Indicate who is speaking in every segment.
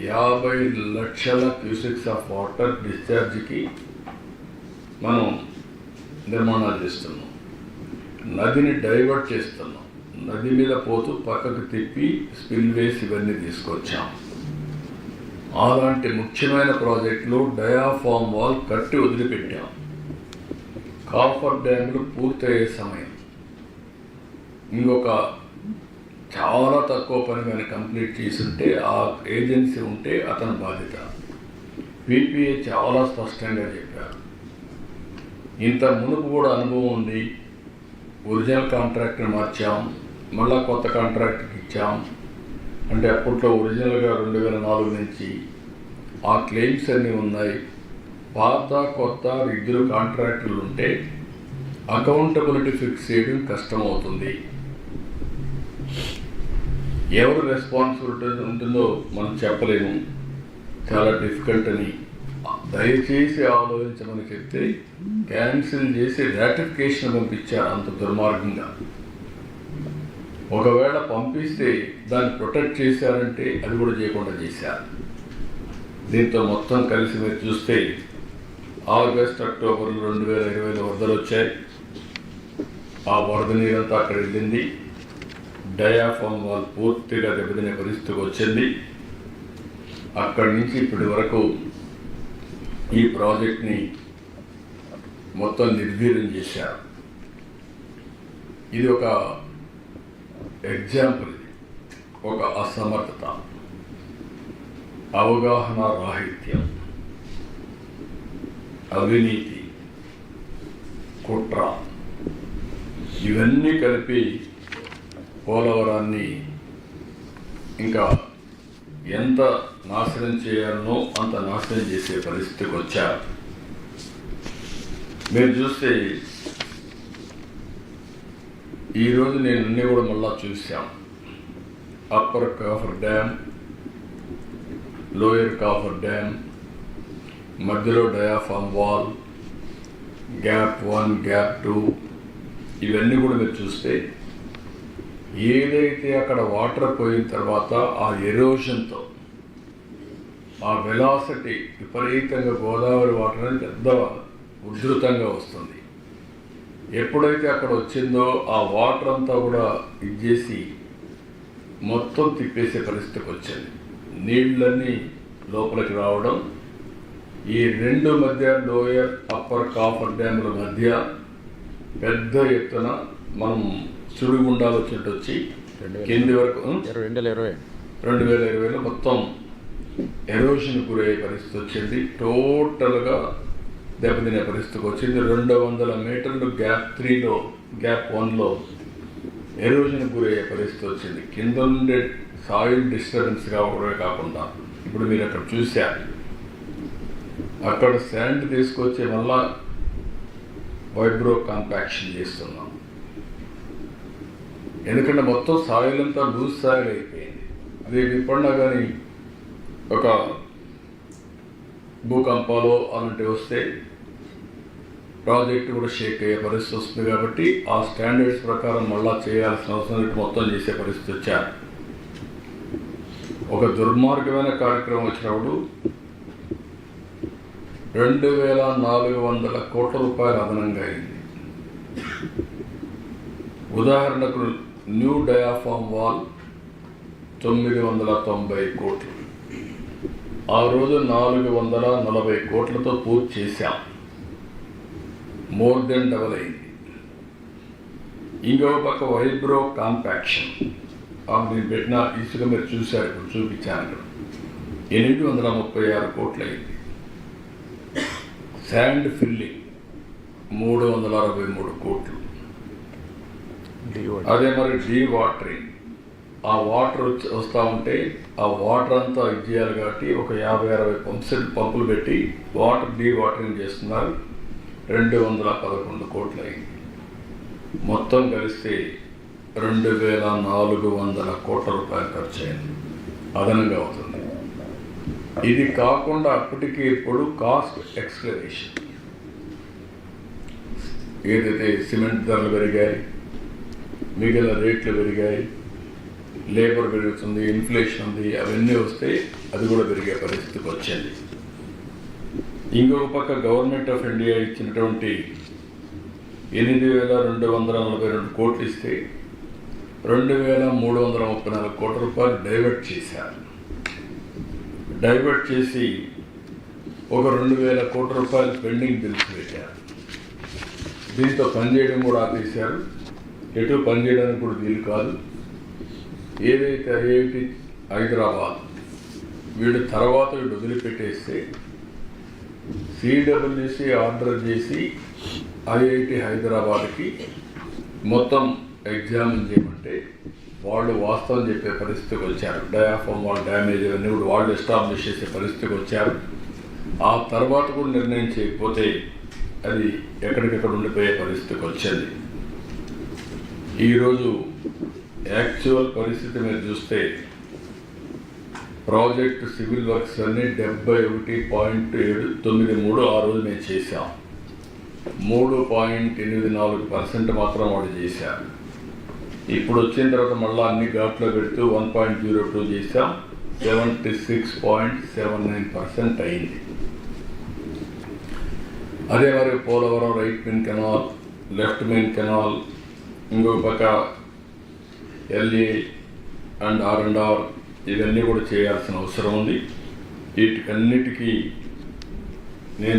Speaker 1: 50 లక్షల cusecs of water డిశ్చార్జ్కి మనం నిర్మాణాలు చేస్తున్నాం. నదిని డైవర్ట్ చేస్తున్నాం. నది మీద పోతూ పక్కకు తిప్పి స్పిల్వేస్ ఇవన్నీ తీసుకొచ్చాం. అలాంటి ముఖ్యమైన ప్రాజెక్టులు డయాఫామ్ వాల్ కట్టి వదిలిపెట్టాం. కాఫర్ డ్యాములు పూర్తయ్యే సమయం, ఇంకొక చాలా తక్కువ పని కానీ కంప్లీట్ చేసుంటే ఆ ఏజెన్సీ ఉంటే అతని బాధ్యత. పీపీఏ చాలా స్పష్టంగా చెప్పారు. ఇంత మునుపు కూడా అనుభవం ఉంది. ఒరిజినల్ కాంట్రాక్ట్ని మార్చాం, మళ్ళా కొత్త కాంట్రాక్ట్కి ఇచ్చాం. అంటే అప్పట్లో ఒరిజినల్గా 2004 నుంచి ఆ క్లెయిమ్స్ అన్నీ ఉన్నాయి. పాత కొత్త ఇద్దరు కాంట్రాక్టులు ఉంటే అకౌంటబిలిటీ ఫిక్స్ చేయడం కష్టమవుతుంది. ఎవరు రెస్పాన్సిబిలిటీ ఉంటుందో మనం చెప్పలేము, చాలా డిఫికల్ట్ అని దయచేసి ఆలోచించమని చెప్తే క్యాన్సిల్ చేసి రాటిఫికేషన్ పంపించారు. అంత దుర్మార్గంగా. ఒకవేళ పంపిస్తే దాన్ని ప్రొటెక్ట్ చేశారంటే అది కూడా చేయకుండా చేశారు. దీంతో మొత్తం కలిసి మీరు చూస్తే ఆగస్ట్ అక్టోబర్ 2020లో వరదలు వచ్చాయి. ఆ వరద నీరంతా అక్కడ వెళ్ళింది. డయాఫామ్ వాల్ పూర్తిగా దెబ్బతినే పరిస్థితికి వచ్చింది. అక్కడి నుంచి ఇప్పటి వరకు ఈ ప్రాజెక్ట్ని మొత్తం నిర్వీర్యం చేశారు. ఇది ఒక ఎగ్జాంపుల్. ఇది ఒక అసమర్థత, అవగాహన రాహిత్యం, అవినీతి, కుట్ర ఇవన్నీ కలిపి పోలవరాన్ని ఇంకా ఎంత నాశనం చేయాలనో అంత నాశనం చేసే పరిస్థితికి వచ్చారు. మీరు చూస్తే ఈరోజు నేను అన్నీ కూడా మళ్ళా చూసాం. Upper coffer dam, lower coffer dam, మధ్యలో డయాఫామ్ వాల్, గ్యాప్ 1, గ్యాప్ 2 ఇవన్నీ కూడా మీరు చూస్తే ఏదైతే అక్కడ వాటర్ పోయిన తర్వాత ఆ ఎరోషన్తో ఆ వెలాసిటీ విపరీతంగా గోదావరి వాటర్ అని పెద్ద ఉధృతంగా వస్తుంది. ఎప్పుడైతే అక్కడ వచ్చిందో ఆ వాటర్ అంతా కూడా ఇచ్చేసి మొత్తం తిప్పేసే పరిస్థితికి వచ్చింది. నీళ్ళన్నీ లోపలికి రావడం, ఈ రెండు మధ్య లోయర్ అప్పర్ కాఫర్ డ్యాముల మధ్య పెద్ద ఎత్తున మనం సుడిగుండాలు వచ్చినట్టు వచ్చి కింది వరకు 2020లో మొత్తం ఎరోషన్ గురయ్యే పరిస్థితి వచ్చింది. టోటల్గా దెబ్బతినే పరిస్థితికి వచ్చింది. 200 మీటర్లు గ్యాప్ 3లో, గ్యాప్ 1లో ఎరోషన్ గురయ్యే పరిస్థితి వచ్చింది. కింద ఉండే సాయిల్ డిస్టర్బెన్స్ కాకుండా ఇప్పుడు మీరు అక్కడ చూశారు, అక్కడ శాండ్ తీసుకొచ్చి మళ్ళా వైబ్రో కాంపాక్షన్ చేస్తున్నాం. ఎందుకంటే మొత్తం సాయిల్ అంతా లూజ్ సాయిల్ అయిపోయింది. రేపు ఇప్పుడున్నా కానీ ఒక భూకంపాలు అలాంటివి వస్తే ప్రాజెక్టు కూడా షేక్ అయ్యే పరిస్థితి వస్తుంది. కాబట్టి ఆ స్టాండర్డ్స్ ప్రకారం మళ్ళా చేయాల్సిన అవసరం మొత్తం చేసే పరిస్థితి వచ్చారు. ఒక దుర్మార్గమైన కార్యక్రమం వచ్చినప్పుడు 2400 కోట్ల రూపాయలు అదనంగా అయింది. ఉదాహరణకు న్యూ డయాఫామ్ వాల్ 990 కోట్లు. ఆ రోజు 440 కోట్లతో పూర్తి చేశాం. మోర్ దెన్ డబల్ అయింది. ఇంకో పక్క వైబ్రో కాంపాక్షన్ నేను పెట్టిన ఇసుక మీరు చూశారు, ఇప్పుడు చూపించాను. 836 కోట్లు అయింది. శాండ్ ఫిల్లింగ్ 363 కోట్లు. అదే మరి డీ వాటరింగ్, ఆ వాటర్ వస్తూ ఉంటే ఆ వాటర్ అంతా ఇచ్చేయాలి కాబట్టి ఒక 50-60 పంపులు పెట్టి వాటర్ డీ వాటరింగ్ చేస్తున్నారు. 211 కోట్లు అయింది. మొత్తం కలిస్తే 2400 కోట్ల రూపాయలు ఖర్చు అయింది, అదనంగా అవుతుంది. ఇది కాకుండా అప్పటికి ఇప్పుడు కాస్ట్ ఎక్స్కలేషన్, ఏదైతే సిమెంట్ ధరలు పెరిగాయి, మిగిలిన రేట్లు పెరిగాయి, లేబర్ పెరుగుతుంది, ఇన్ఫ్లేషన్ ఉంది, అవన్నీ వస్తే అది కూడా పెరిగే పరిస్థితికి వచ్చింది. ఇంకొక పక్క గవర్నమెంట్ ఆఫ్ ఇండియా ఇచ్చినటువంటి 8,242 కోట్లు ఇస్తే 2,334 కోట్ల రూపాయలు డైవర్ట్ చేశారు. డైవర్ట్ చేసి ఒక 2,000 కోట్ల రూపాయలు పెండింగ్ బిల్స్ పెట్టారు. దీంతో పనిచేయడం కూడా ఆపేశారు. ఎటు పనిచేయడానికి కూడా వీలు కాదు. ఏదైతే ఐఐటి హైదరాబాద్ వీళ్ళు తర్వాత వీళ్ళు వదిలిపెట్టేస్తే సిడబ్ల్యూసి ఆర్డర్ చేసి ఐఐటి హైదరాబాద్కి మొత్తం ఎగ్జామిన్ చేయమంటే వాళ్ళు వాస్తవం చెప్పే పరిస్థితికి వచ్చారు. డయాఫామ్ వాళ్ళ డ్యామేజ్ అవన్నీ కూడా వాళ్ళు ఎస్టాబ్లిష్ చేసే పరిస్థితికి వచ్చారు. ఆ తర్వాత కూడా నిర్ణయం చేయకపోతే అది ఎక్కడికెక్కడ ఉండిపోయే పరిస్థితికి వచ్చింది. ఈరోజు యాక్చువల్ పరిస్థితి మీరు చూస్తే ప్రాజెక్ట్ సివిల్ వర్క్స్ అన్నీ 71.793 ఆ రోజు మేము చేశాం. 3.84% మాత్రం వాళ్ళు చేశారు. ఇప్పుడు వచ్చిన తర్వాత మళ్ళీ అన్ని ఘాట్లో పెడుతూ 1.02 చేశాం. 76.79% అయింది. అదే మరి Polavaram right main canal, left main canal, ఇంకొక పక్క ఎల్ఏ అండ్ R&R ఇవన్నీ కూడా చేయాల్సిన అవసరం ఉంది. వీటికన్నిటికీ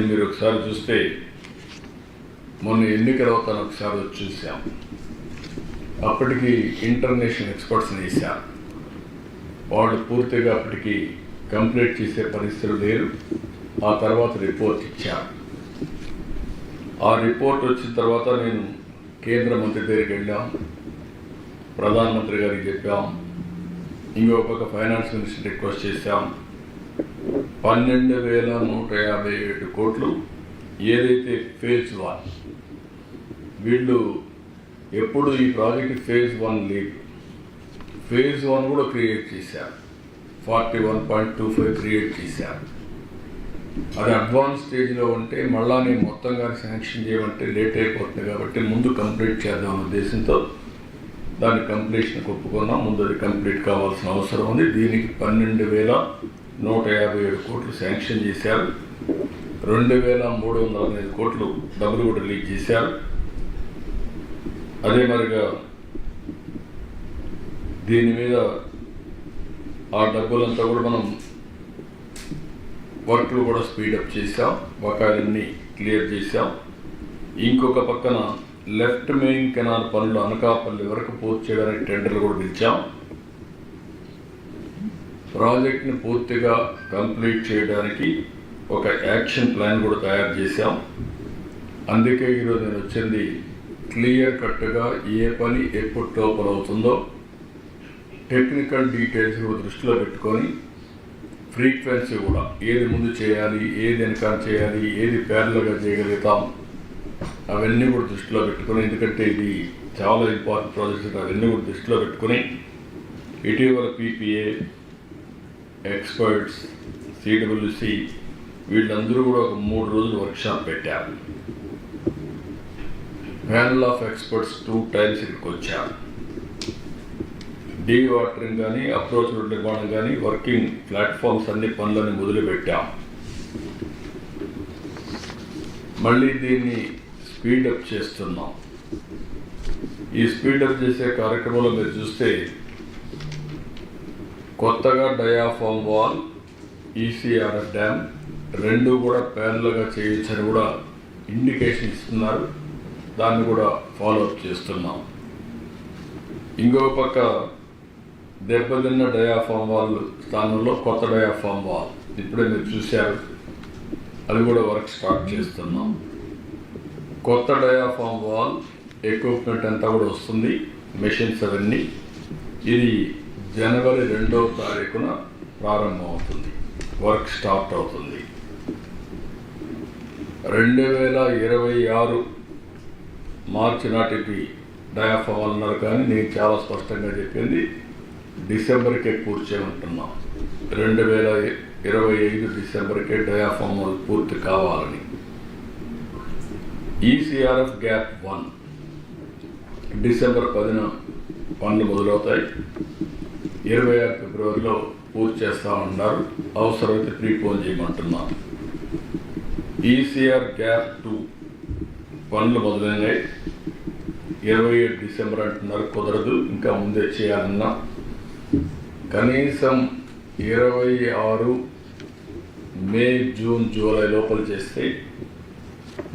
Speaker 1: మీరు ఒకసారి చూస్తే మొన్న ఎన్నికల అవుతాను ఒకసారి వచ్చి చూసాం. అప్పటికి ఇంటర్నేషనల్ ఎక్స్పర్ట్స్ని వేశారు. వాళ్ళు పూర్తిగా అప్పటికి కంప్లీట్ చేసే పరిస్థితులు లేరు. ఆ తర్వాత రిపోర్ట్ ఇచ్చారు. ఆ రిపోర్ట్ వచ్చిన తర్వాత నేను కేంద్ర మంత్రి దగ్గరికి వెళ్ళాం, ప్రధానమంత్రి గారికి చెప్పాం, ఇంకో పక్క ఫైనాన్స్ మినిస్టర్ రిక్వెస్ట్ చేశాం. 12,157 కోట్లు ఏదైతే ఫేజ్ 1 వీళ్ళు ఎప్పుడు ఈ ప్రాజెక్ట్ ఫేజ్ 1 లేదు, ఫేజ్ 1 కూడా క్రియేట్ చేశారు. 41.25 క్రియేట్ చేశారు. అది అడ్వాన్స్ స్టేజ్లో ఉంటే మళ్ళా నేను మొత్తంగా శాంక్షన్ చేయమంటే లేట్ అయిపోతుంది కాబట్టి ముందు కంప్లీట్ చేద్దాం ఉద్దేశంతో దాని కంప్లీషన్ ఒప్పుకున్నాం. ముందు అది కంప్లీట్ కావాల్సిన అవసరం ఉంది. దీనికి 12,157 కోట్లు శాంక్షన్ చేశారు. 2,315 కోట్లు డబ్బులు కూడా రిలీజ్ చేశారు. అదే మరిగా దీని మీద ఆ డబ్బులంతా కూడా మనం వర్క్లు కూడా స్పీడప్ చేసాం, బకాయిలన్నీ క్లియర్ చేసాం. ఇంకొక పక్కన లెఫ్ట్ మెయిన్ కెనాల్ పనులు అనకాపల్లి వరకు పూర్తి చేయడానికి టెండర్లు కూడా పిలిచాం. ప్రాజెక్ట్ని పూర్తిగా కంప్లీట్ చేయడానికి ఒక యాక్షన్ ప్లాన్ కూడా తయారు చేశాం. అందుకే ఈరోజు నేను వచ్చింది క్లియర్ కట్గా ఏ పని ఎప్పుడు టోపల్ అవుతుందో టెక్నికల్ డీటెయిల్స్ కూడా దృష్టిలో పెట్టుకొని ఫ్రీక్వెన్సీ కూడా ఏది ముందు చేయాలి, ఏది వెనకాల చేయాలి, ఏది ప్యారల్గా చేయగలుగుతాం అవన్నీ కూడా దృష్టిలో పెట్టుకుని, ఎందుకంటే ఇది చాలా ఇంపార్టెంట్ ప్రాజెక్ట్స్, అవన్నీ కూడా దృష్టిలో పెట్టుకుని ఇటీవల PPA ఎక్స్పర్ట్స్, సిడబ్ల్యూసి వీళ్ళందరూ కూడా ఒక 3 రోజులు వర్క్షాప్ పెట్టారు. ప్యానల్ ఆఫ్ ఎక్స్పర్ట్స్ 2 టైమ్స్ ఇక్కడికి వచ్చారు. డీ వాటరింగ్ కానీ, అప్రోచ్ రోడ్ నిర్మాణం కానీ, వర్కింగ్ ప్లాట్ఫామ్స్ అన్ని పనులని మొదలుపెట్టాం. మళ్ళీ దీన్ని స్పీడప్ చేస్తున్నాం. ఈ స్పీడప్ చేసే కార్యక్రమంలో మీరు చూస్తే కొత్తగా డయాఫామ్ వాల్, ECRF డ్యామ్ 2 కూడా ప్యారల్గా చేయొచ్చని కూడా ఇండికేషన్ ఇస్తున్నారు. దాన్ని కూడా ఫాలోఅప్ చేస్తున్నాం. ఇంకో పక్క దెబ్బతిన్న డయాఫామ్ వాల్ స్థానంలో కొత్త డయాఫామ్ వాల్ ఇప్పుడే మీరు చూశారు, అది కూడా వర్క్ స్టార్ట్ చేస్తున్నాం. కొత్త డయాఫామ్ వాల్ ఎక్విప్మెంట్ అంతా కూడా వస్తుంది, మెషిన్స్ అవన్నీ. ఇది జనవరి 2వ తారీఖున ప్రారంభం అవుతుంది, వర్క్ స్టార్ట్ అవుతుంది. 2026 మార్చి నాటికి డయాఫామ్ వాల్ అన్నారు, కానీ నేను చాలా స్పష్టంగా చెప్పింది డిసెంబర్కే పూర్తి చేయమంటున్నాం. 2025 డిసెంబర్కే డయాఫామ్ వాల్ పూర్తి కావాలని. ECRF గ్యాప్ 1 డిసెంబర్ 10న పనులు మొదలవుతాయి. 26 ఫిబ్రవరిలో పూర్తి చేస్తామన్నారు. అవసరమైతే ప్రీపోన్ చేయమంటున్నాం. ఈసీఆర్ గ్యాప్ 2 పనులు మొదలైనాయి. 27 డిసెంబర్ అంటున్నారు, కుదరదు, ఇంకా ముందే చేయాలన్నా. కనీసం 26 మే, జూన్, జూలై లోపల చేస్తే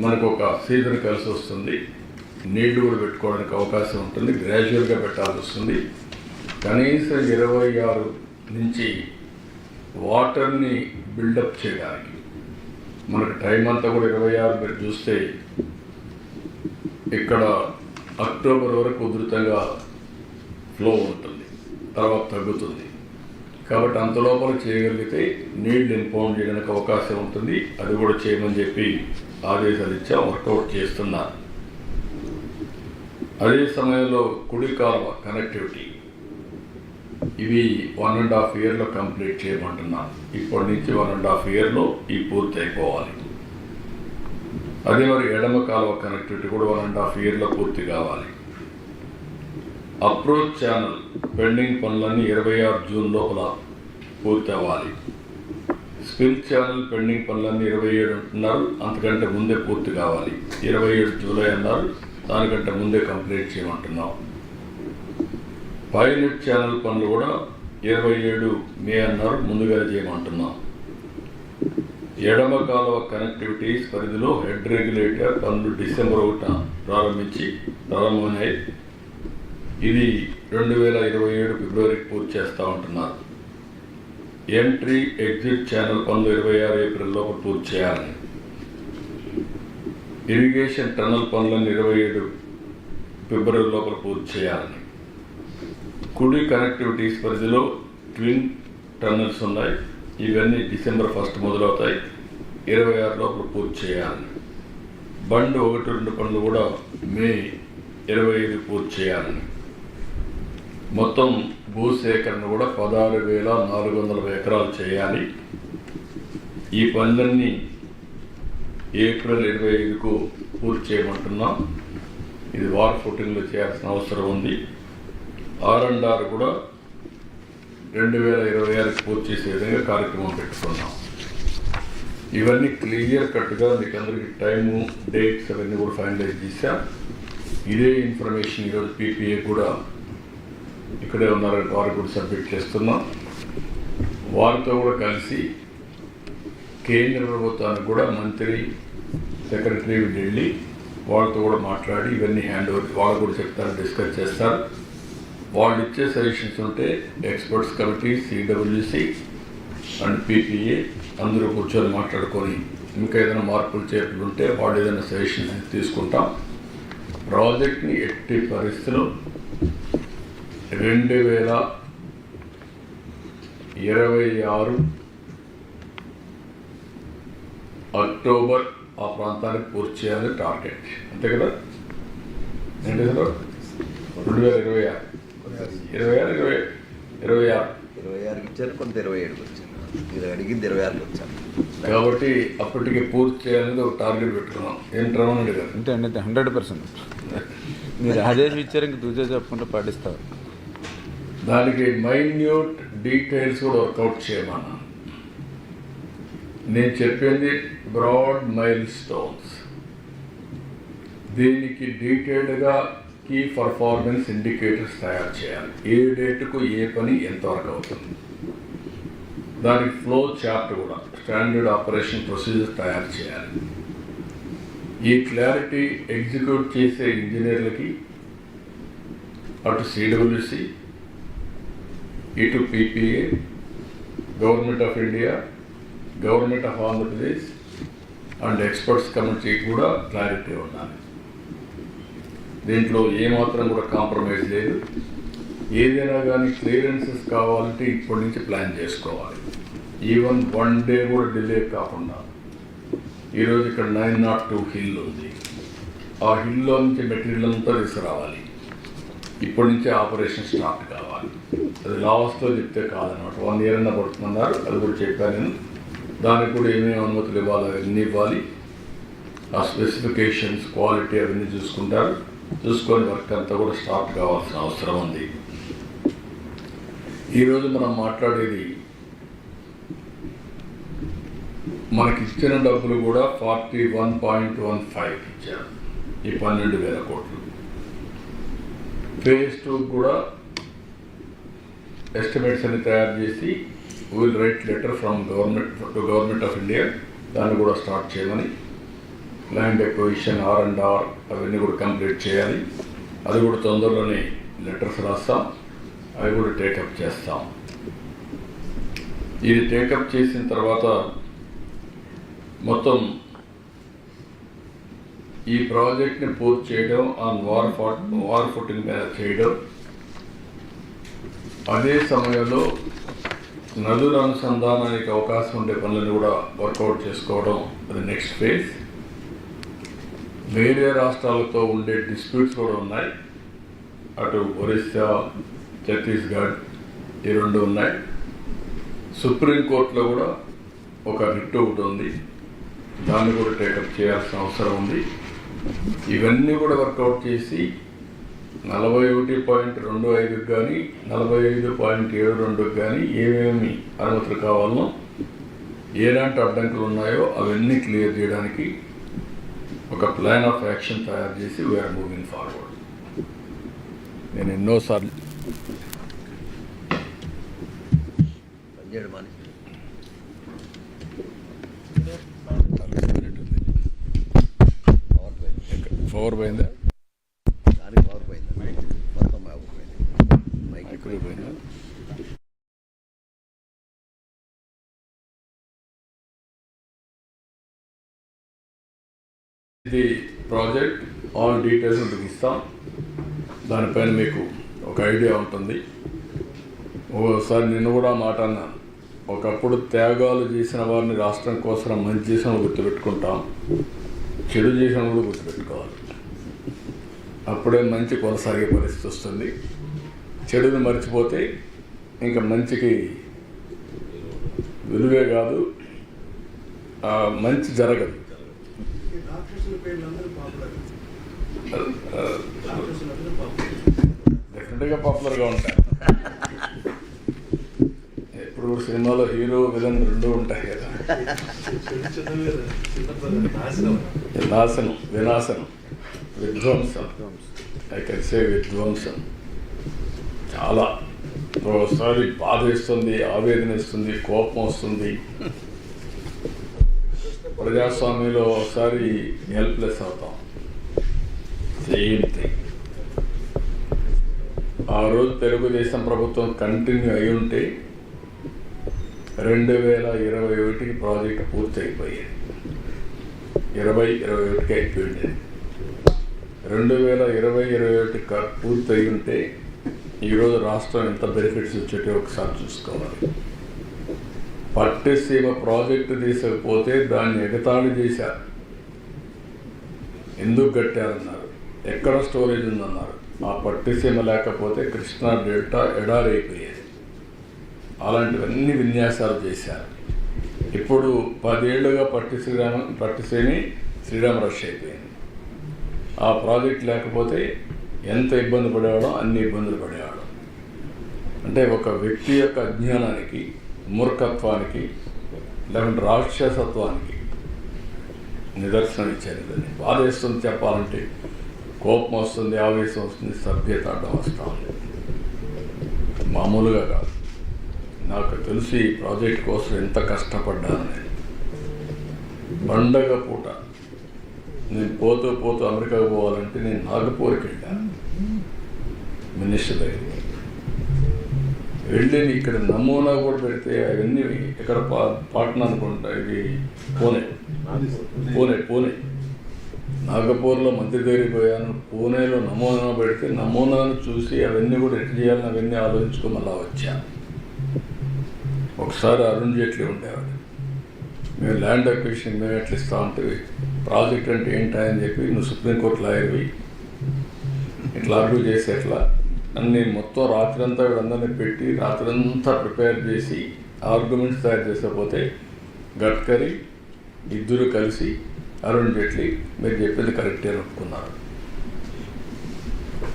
Speaker 1: మనకు ఒక సీజన్ కలిసి వస్తుంది. నీళ్లు కూడా పెట్టుకోవడానికి అవకాశం ఉంటుంది. గ్రాడ్యువల్గా పెట్టాల్సి వస్తుంది. కనీసం 26 నుంచి వాటర్ని బిల్డప్ చేయడానికి మనకు టైం అంతా కూడా 26 మీరు చూస్తే ఇక్కడ అక్టోబర్ వరకు ఉధృతంగా ఫ్లో ఉంటుంది, తర్వాత తగ్గుతుంది. కాబట్టి అంత లోపల చేయగలిగితే నీళ్లు ఇంపౌండ్ చేయడానికి అవకాశం ఉంటుంది. అది కూడా చేయమని చెప్పి ఆదేశాలు ఇచ్చా, వర్కౌట్ చేస్తున్నారు. అదే సమయంలో కుడి కాలువ కనెక్టివిటీ ఇవి 1.5 ఇయర్లో కంప్లీట్ చేయమంటున్నాను. ఇప్పటి నుంచి 1.5 ఇయర్లో ఈ పూర్తి అయిపోవాలి. అదే మరి ఎడమ కాలువ కనెక్టివిటీ కూడా 1.5 ఇయర్లో పూర్తి కావాలి. అప్రోచ్ ఛానల్ పెండింగ్ పనులన్నీ 26 జూన్ లోపల పూర్తి అవ్వాలి. స్పిల్ ఛానల్ పెండింగ్ పనులన్నీ 27 అంటున్నారు, అంతకంటే ముందే పూర్తి కావాలి. 27 జూలై అన్నారు, దానికంటే ముందే కంప్లీట్ చేయమంటున్నాం. పైలట్ ఛానల్ పనులు కూడా 27 మే అన్నారు, ముందుగా చేయమంటున్నాం. ఎడమ కాలువ కనెక్టివిటీస్ పరిధిలో హెడ్ రెగ్యులేటర్ పనులు డిసెంబర్ 1 ప్రారంభమైనాయి. ఇది 2027 ఫిబ్రవరికి పూర్తి చేస్తూ ఉంటున్నారు. ఎంట్రీ ఎగ్జిట్ ఛానల్ పనులు 26 ఏప్రిల్ లోపల పూర్తి చేయాలని. ఇరిగేషన్ టన్నల్ పనులను 27 ఫిబ్రవరి లోపల పూర్తి చేయాలని. కుడి కనెక్టివిటీస్ పరిధిలో ట్విన్ టన్నల్స్ ఉన్నాయి, ఇవన్నీ డిసెంబర్ 1 మొదలవుతాయి, 26 లోపల పూర్తి చేయాలని. బండ్ 1, 2 పనులు కూడా మే 25 పూర్తి చేయాలని. మొత్తం భూసేకరణ కూడా 16,440 ఎకరాలు చేయాలి. ఈ పనులన్నీ ఏప్రిల్ 25కు పూర్తి చేయమంటున్నాం. ఇది వార్ ఫుటింగ్లో చేయాల్సిన అవసరం ఉంది. R&R కూడా 2026కి పూర్తి చేసే విధంగా కార్యక్రమం పెట్టుకున్నాం. ఇవన్నీ క్లియర్ కట్గా మీకు అందరికీ టైము, డేట్స్ అవన్నీ కూడా ఫైనలైజ్ చేశాం. ఇదే ఇన్ఫర్మేషన్ ఈరోజు PPA కూడా ఇక్కడే ఉన్నారని వారికి కూడా సబ్మిట్ చేస్తున్నాం. వారితో కూడా కలిసి కేంద్ర ప్రభుత్వానికి కూడా మంత్రి, సెక్రటరీ వెళ్ళి వాళ్ళతో కూడా మాట్లాడి ఇవన్నీ హ్యాండ్ ఓవర్ వాళ్ళు కూడా చెప్తారు, డిస్కస్ చేస్తారు. వాళ్ళు ఇచ్చే సజెషన్స్ ఉంటే experts committee, CWC and PPA అందరూ కూర్చొని మాట్లాడుకొని ఇంకా ఏదైనా మార్పులు చేర్పులు ఉంటే వాళ్ళు ఏదైనా సజెషన్స్ తీసుకుంటాం. ప్రాజెక్ట్ని ఎట్టి పరిస్థితుల్లో 2026 అక్టోబర్ ఆ ప్రాంతానికి పూర్తి చేయాలి టార్గెట్. అంతే కదా? ఏంటి సార్?
Speaker 2: 2026 ఇచ్చారు, కొంత 27కి వచ్చాను. మీరు అడిగింది 26కి వచ్చాను
Speaker 1: కాబట్టి అప్పటికి పూర్తి చేయాలని ఒక టార్గెట్ పెట్టుకున్నాం. ఏంట్రమని అడిగారు
Speaker 3: అంటే 100% మీరు ఆదేశం ఇచ్చారు, ఇంక దూజే చెప్పుకుంటూ పాటిస్తారు.
Speaker 1: దానికి మైన్యూట్ డీటెయిల్స్ కూడా వర్కౌట్ చేయమన్నా. నేను చెప్పింది బ్రాడ్ మైల్ స్టోన్స్. దీనికి డీటెయిల్డ్గా కీ పర్ఫార్మెన్స్ ఇండికేటర్స్ తయారు చేయాలి. ఏ డేటుకు ఏ పని ఎంతవరకు అవుతుంది, దానికి ఫ్లో చార్ట్ కూడా, స్టాండర్డ్ ఆపరేషన్ ప్రొసీజర్ తయారు చేయాలి. ఈ క్లారిటీ ఎగ్జిక్యూట్ చేసే ఇంజనీర్లకి, అటు CWC, ఇటు PPA, government of India, government of Andhra Pradesh and experts committee కూడా క్లారిటీ ఉండాలి. దీంట్లో ఏమాత్రం కూడా కాంప్రమైజ్ లేదు. ఏదైనా కానీ క్లియరెన్సెస్ కావాలంటే ఇప్పటి నుంచి ప్లాన్ చేసుకోవాలి. ఈవెన్ 1 డే కూడా డిలే కాకుండా. ఈరోజు ఇక్కడ 902 హిల్ ఉంది. ఆ హిల్లో నుంచి మెటీరియల్ అంతా తీసుకురావాలి. ఇప్పటి నుంచే ఆపరేషన్ స్టార్ట్ కావాలి. అది లాస్ట్లో చెప్తే కాదనమాట. 1 ఇయర్ అన్న పడుతుందన్నారు, అది కూడా చెప్పాను నేను. దానికి కూడా ఏమేమి అనుమతులు ఇవ్వాలి అవన్నీ ఇవ్వాలి. ఆ స్పెసిఫికేషన్స్, క్వాలిటీ అవన్నీ చూసుకుంటారు. చూసుకొని వర్క్ అంతా కూడా స్టార్ట్ కావాల్సిన అవసరం ఉంది. ఈరోజు మనం మాట్లాడేది మనకి ఇచ్చిన డబ్బులు కూడా 41.15 ఇచ్చారు, ఈ 12,000 కోట్లు. ఫేజ్ 2 కూడా ఎస్టిమేట్స్ అన్ని తయారు చేసి will write letter from government of India, దాన్ని కూడా స్టార్ట్ చేయమని. ల్యాండ్ ఎక్విజిషన్ R&R అవన్నీ కూడా కంప్లీట్ చేయాలి. అది కూడా తొందరలోనే లెటర్స్ రాస్తాం, అవి కూడా టేకప్ చేస్తాం. ఇది టేకప్ చేసిన తర్వాత మొత్తం ఈ ప్రాజెక్ట్ని పూర్తి చేయడం, ఆన్ వార్ ఫుటింగ్ మీద చేయడం, అదే సమయంలో నదుల అనుసంధానానికి అవకాశం ఉండే పనులను కూడా వర్కౌట్ చేసుకోవడం, అది నెక్స్ట్ ఫేజ్. వేరే రాష్ట్రాలతో ఉండే డిస్ప్యూట్స్ కూడా ఉన్నాయి, అటు ఒరిస్సా, ఛత్తీస్గఢ్ ఈ 2 ఉన్నాయి. సుప్రీంకోర్టులో కూడా ఒక రిట్ ఒకటి ఉంది, దాన్ని కూడా టేకప్ చేయాల్సిన అవసరం ఉంది. ఇవన్నీ కూడా వర్కౌట్ చేసి 41.25 కానీ 45.72 కానీ ఏమేమి అనుమతులు కావాలనో, ఎలాంటి అడ్డంకులు ఉన్నాయో అవన్నీ క్లియర్ చేయడానికి ఒక ప్లాన్ ఆఫ్ యాక్షన్ తయారు చేసి వీఆర్ మూవింగ్ ఫార్వర్డ్. నేను ఎన్నోసార్లు పవర్ పోయిందా,
Speaker 2: దానికి పవర్ పోయిందా, మొత్తం మైక్
Speaker 1: పోయిందా. ఇది ప్రాజెక్ట్ ఆల్ డీటెయిల్స్ మీకు ఇస్తాం, దానిపైన మీకు ఒక ఐడియా ఉంటుంది. ఓసారి నిన్ను కూడా మాట అన్నాను, ఒకప్పుడు త్యాగాలు చేసిన వారిని రాష్ట్రం కోసం మంచి చేసిన గుర్తుపెట్టుకుంటాం, చెడు చేసిన కూడా గుర్తుపెట్టుకోవాలి. అప్పుడే మంచి కొనసాగే పరిస్థితి వస్తుంది. చెడుని మర్చిపోతే ఇంకా మంచికి విలువే కాదు, మంచి జరగదు. డెఫినెట్గా పాపులర్గా ఉంటాయి. ఎప్పుడు కూడా సినిమాలో హీరో విలన్ 2 ఉంటాయి కదా. వినాశనం, విధ్వంసం, ఐ కెన్ సే విధ్వంసం. చాలా ఒకసారి బాధ వేస్తుంది, ఆవేదన ఇస్తుంది, కోపం వస్తుంది. ప్రజాస్వామ్యంలో ఒకసారి హెల్ప్లెస్ అవుతాం. Same thing. ఆ రోజు తెలుగుదేశం ప్రభుత్వం కంటిన్యూ అయి ఉంటే 2021కి ప్రాజెక్ట్ పూర్తి అయిపోయేది. 2021కి అయిపోయింది. 2020-21 పూర్తి అయి ఉంటే ఈరోజు రాష్ట్రం ఎంత బెనిఫిట్స్ వచ్చేటో ఒకసారి చూసుకోవాలి. పట్టిసీమ ప్రాజెక్టు తీసుకపోతే దాన్ని ఎగతాళి చేశారు. ఎందుకు కట్టారన్నారు, ఎక్కడ స్టోరేజ్ ఉందన్నారు. ఆ పట్టిసీమ లేకపోతే కృష్ణా డెల్టా ఎడారి అయిపోయేది. అలాంటివన్నీ విన్యాసాలు చేశారు. ఇప్పుడు 10 ఏళ్లుగా పట్టిసీమి శ్రీరామ రష్ అయిపోయింది. ఆ ప్రాజెక్ట్ లేకపోతే ఎంత ఇబ్బంది పడేవాడో అన్ని ఇబ్బందులు పడేవాడు. అంటే ఒక వ్యక్తి యొక్క అజ్ఞానానికి, మూర్ఖత్వానికి, లేకుంటే రాక్షసత్వానికి నిదర్శనం ఇచ్చారు. దాన్ని బాధ వేస్తుంది చెప్పాలంటే. కోపం వస్తుంది, ఆవేశం వస్తుంది, సభ్యత అడ్డం వస్తూ ఉంది. మామూలుగా కాదు. నాకు తెలిసి ఈ ప్రాజెక్ట్ కోసం ఎంత కష్టపడ్డాను నేను. పండగ పూట నేను పోతూ అమెరికాకు పోవాలంటే నేను నాగపూర్కి వెళ్ళాను మినిస్టర్ దగ్గరికి. వెళ్ళి ఇక్కడ నమూనా కూడా పెడితే అవన్నీ ఇక్కడ పాట్నా అనుకుంటా, ఇది పూణే నాగపూర్లో మంత్రి దగ్గరికి పోయాను. పూణేలో నమూనా పెడితే నమూనాను చూసి అవన్నీ కూడా ఎట్లా చేయాలని అవన్నీ ఆలోచించుకొని మళ్ళా వచ్చాను. ఒకసారి అరుణ్ జైట్లీ ఉండేవాడు. మేము ల్యాండ్ అక్విజిషన్ మేము ఎట్లా ఇస్తా ఉంటే, ప్రాజెక్ట్ అంటే ఏంటని చెప్పి, నువ్వు సుప్రీంకోర్టు లాయర్వి, ఇట్లా అర్గ్యూ చేసి ఎట్లా అన్నీ మొత్తం రాత్రంతా వీళ్ళందరినీ పెట్టి రాత్రంతా ప్రిపేర్ చేసి ఆర్గ్యుమెంట్స్ తయారు చేసకపోతే గడ్కరీ ఇద్దరు కలిసి అరుణ్ జైట్లీ మీరు చెప్పింది కరెక్టే అని ఒప్పుకున్నారు.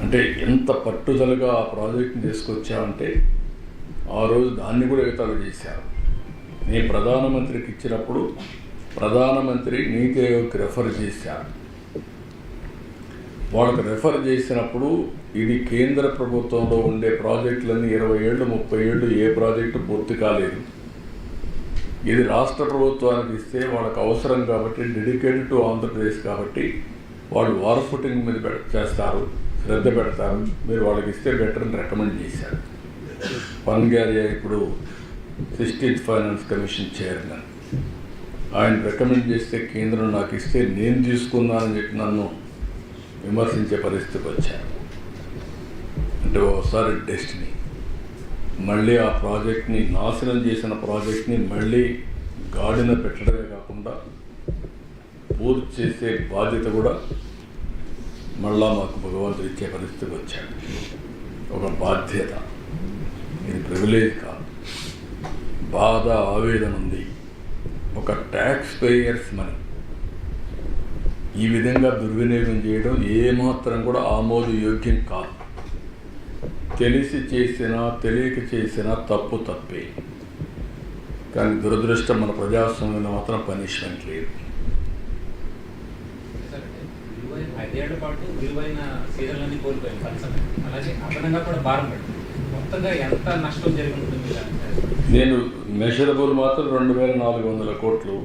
Speaker 1: అంటే ఎంత పట్టుదలగా ఆ ప్రాజెక్ట్ని తీసుకొచ్చామంటే ఆ రోజు దాన్ని కూడా ఎగతాళి చేశారు. నేను ప్రధానమంత్రికి ఇచ్చినప్పుడు ప్రధానమంత్రి నీతి ఆయోగ్కి రెఫర్ చేశారు. వాళ్ళకి రెఫర్ చేసినప్పుడు ఇది కేంద్ర ప్రభుత్వంలో ఉండే ప్రాజెక్టులన్నీ 20 ఏళ్ళు 30 ఏళ్ళు ఏ ప్రాజెక్టు పూర్తి కాలేదు. ఇది రాష్ట్ర ప్రభుత్వానికి ఇస్తే వాళ్ళకి అవసరం కాబట్టి డెడికేటెడ్ టు ఆంధ్రప్రదేశ్ కాబట్టి వాళ్ళు వార్ ఫుటింగ్ మీద చేస్తారు, శ్రద్ధ పెడతారు, మీరు వాళ్ళకి ఇస్తే బెటర్ అని రికమెండ్ చేశారు. పన్గారియా ఇప్పుడు 16th ఫైనాన్స్ కమిషన్ చైర్మన్. ఆయన రికమెండ్ చేస్తే కేంద్రం నాకు ఇస్తే నేను తీసుకున్నానని చెప్పి నన్ను విమర్శించే పరిస్థితికి వచ్చాను. అంటే ఒకసారి డెస్టినీ మళ్ళీ ఆ ప్రాజెక్ట్ని నాశనం చేసిన ప్రాజెక్ట్ని మళ్ళీ గాడిన పెట్టడమే కాకుండా పూర్తి చేసే బాధ్యత కూడా మళ్ళా మాకు భగవంతుడు ఇచ్చే పరిస్థితికి వచ్చాడు. ఒక బాధ్యత, ఇది ప్రివిలేజ్ కాదు, బాధ ఆవేదన ఉంది. ఒక ట్యాక్స్ పేయర్స్ మనీ ఈ విధంగా దుర్వినియోగం చేయడం ఏమాత్రం కూడా ఆమోదయోగ్యం కాదు. తెలిసి చేసినా తెలియక చేసినా తప్పు తప్పే. కానీ దురదృష్టం మన ప్రజాస్వామ్యంలో మాత్రం పనిష్మెంట్ లేదు.
Speaker 4: 5 ఏళ్ల పాటు విలువైన సీజన్లన్నీ కోల్పోయాం ఫలితంగా. అలాగే అదనంగా కూడా భారం పడుతుంది. మొత్తంగా ఎంత నష్టం జరిగి ఉంటుంది?
Speaker 1: నేను మెషరబుల్ మాత్రం 2400 కోట్లు,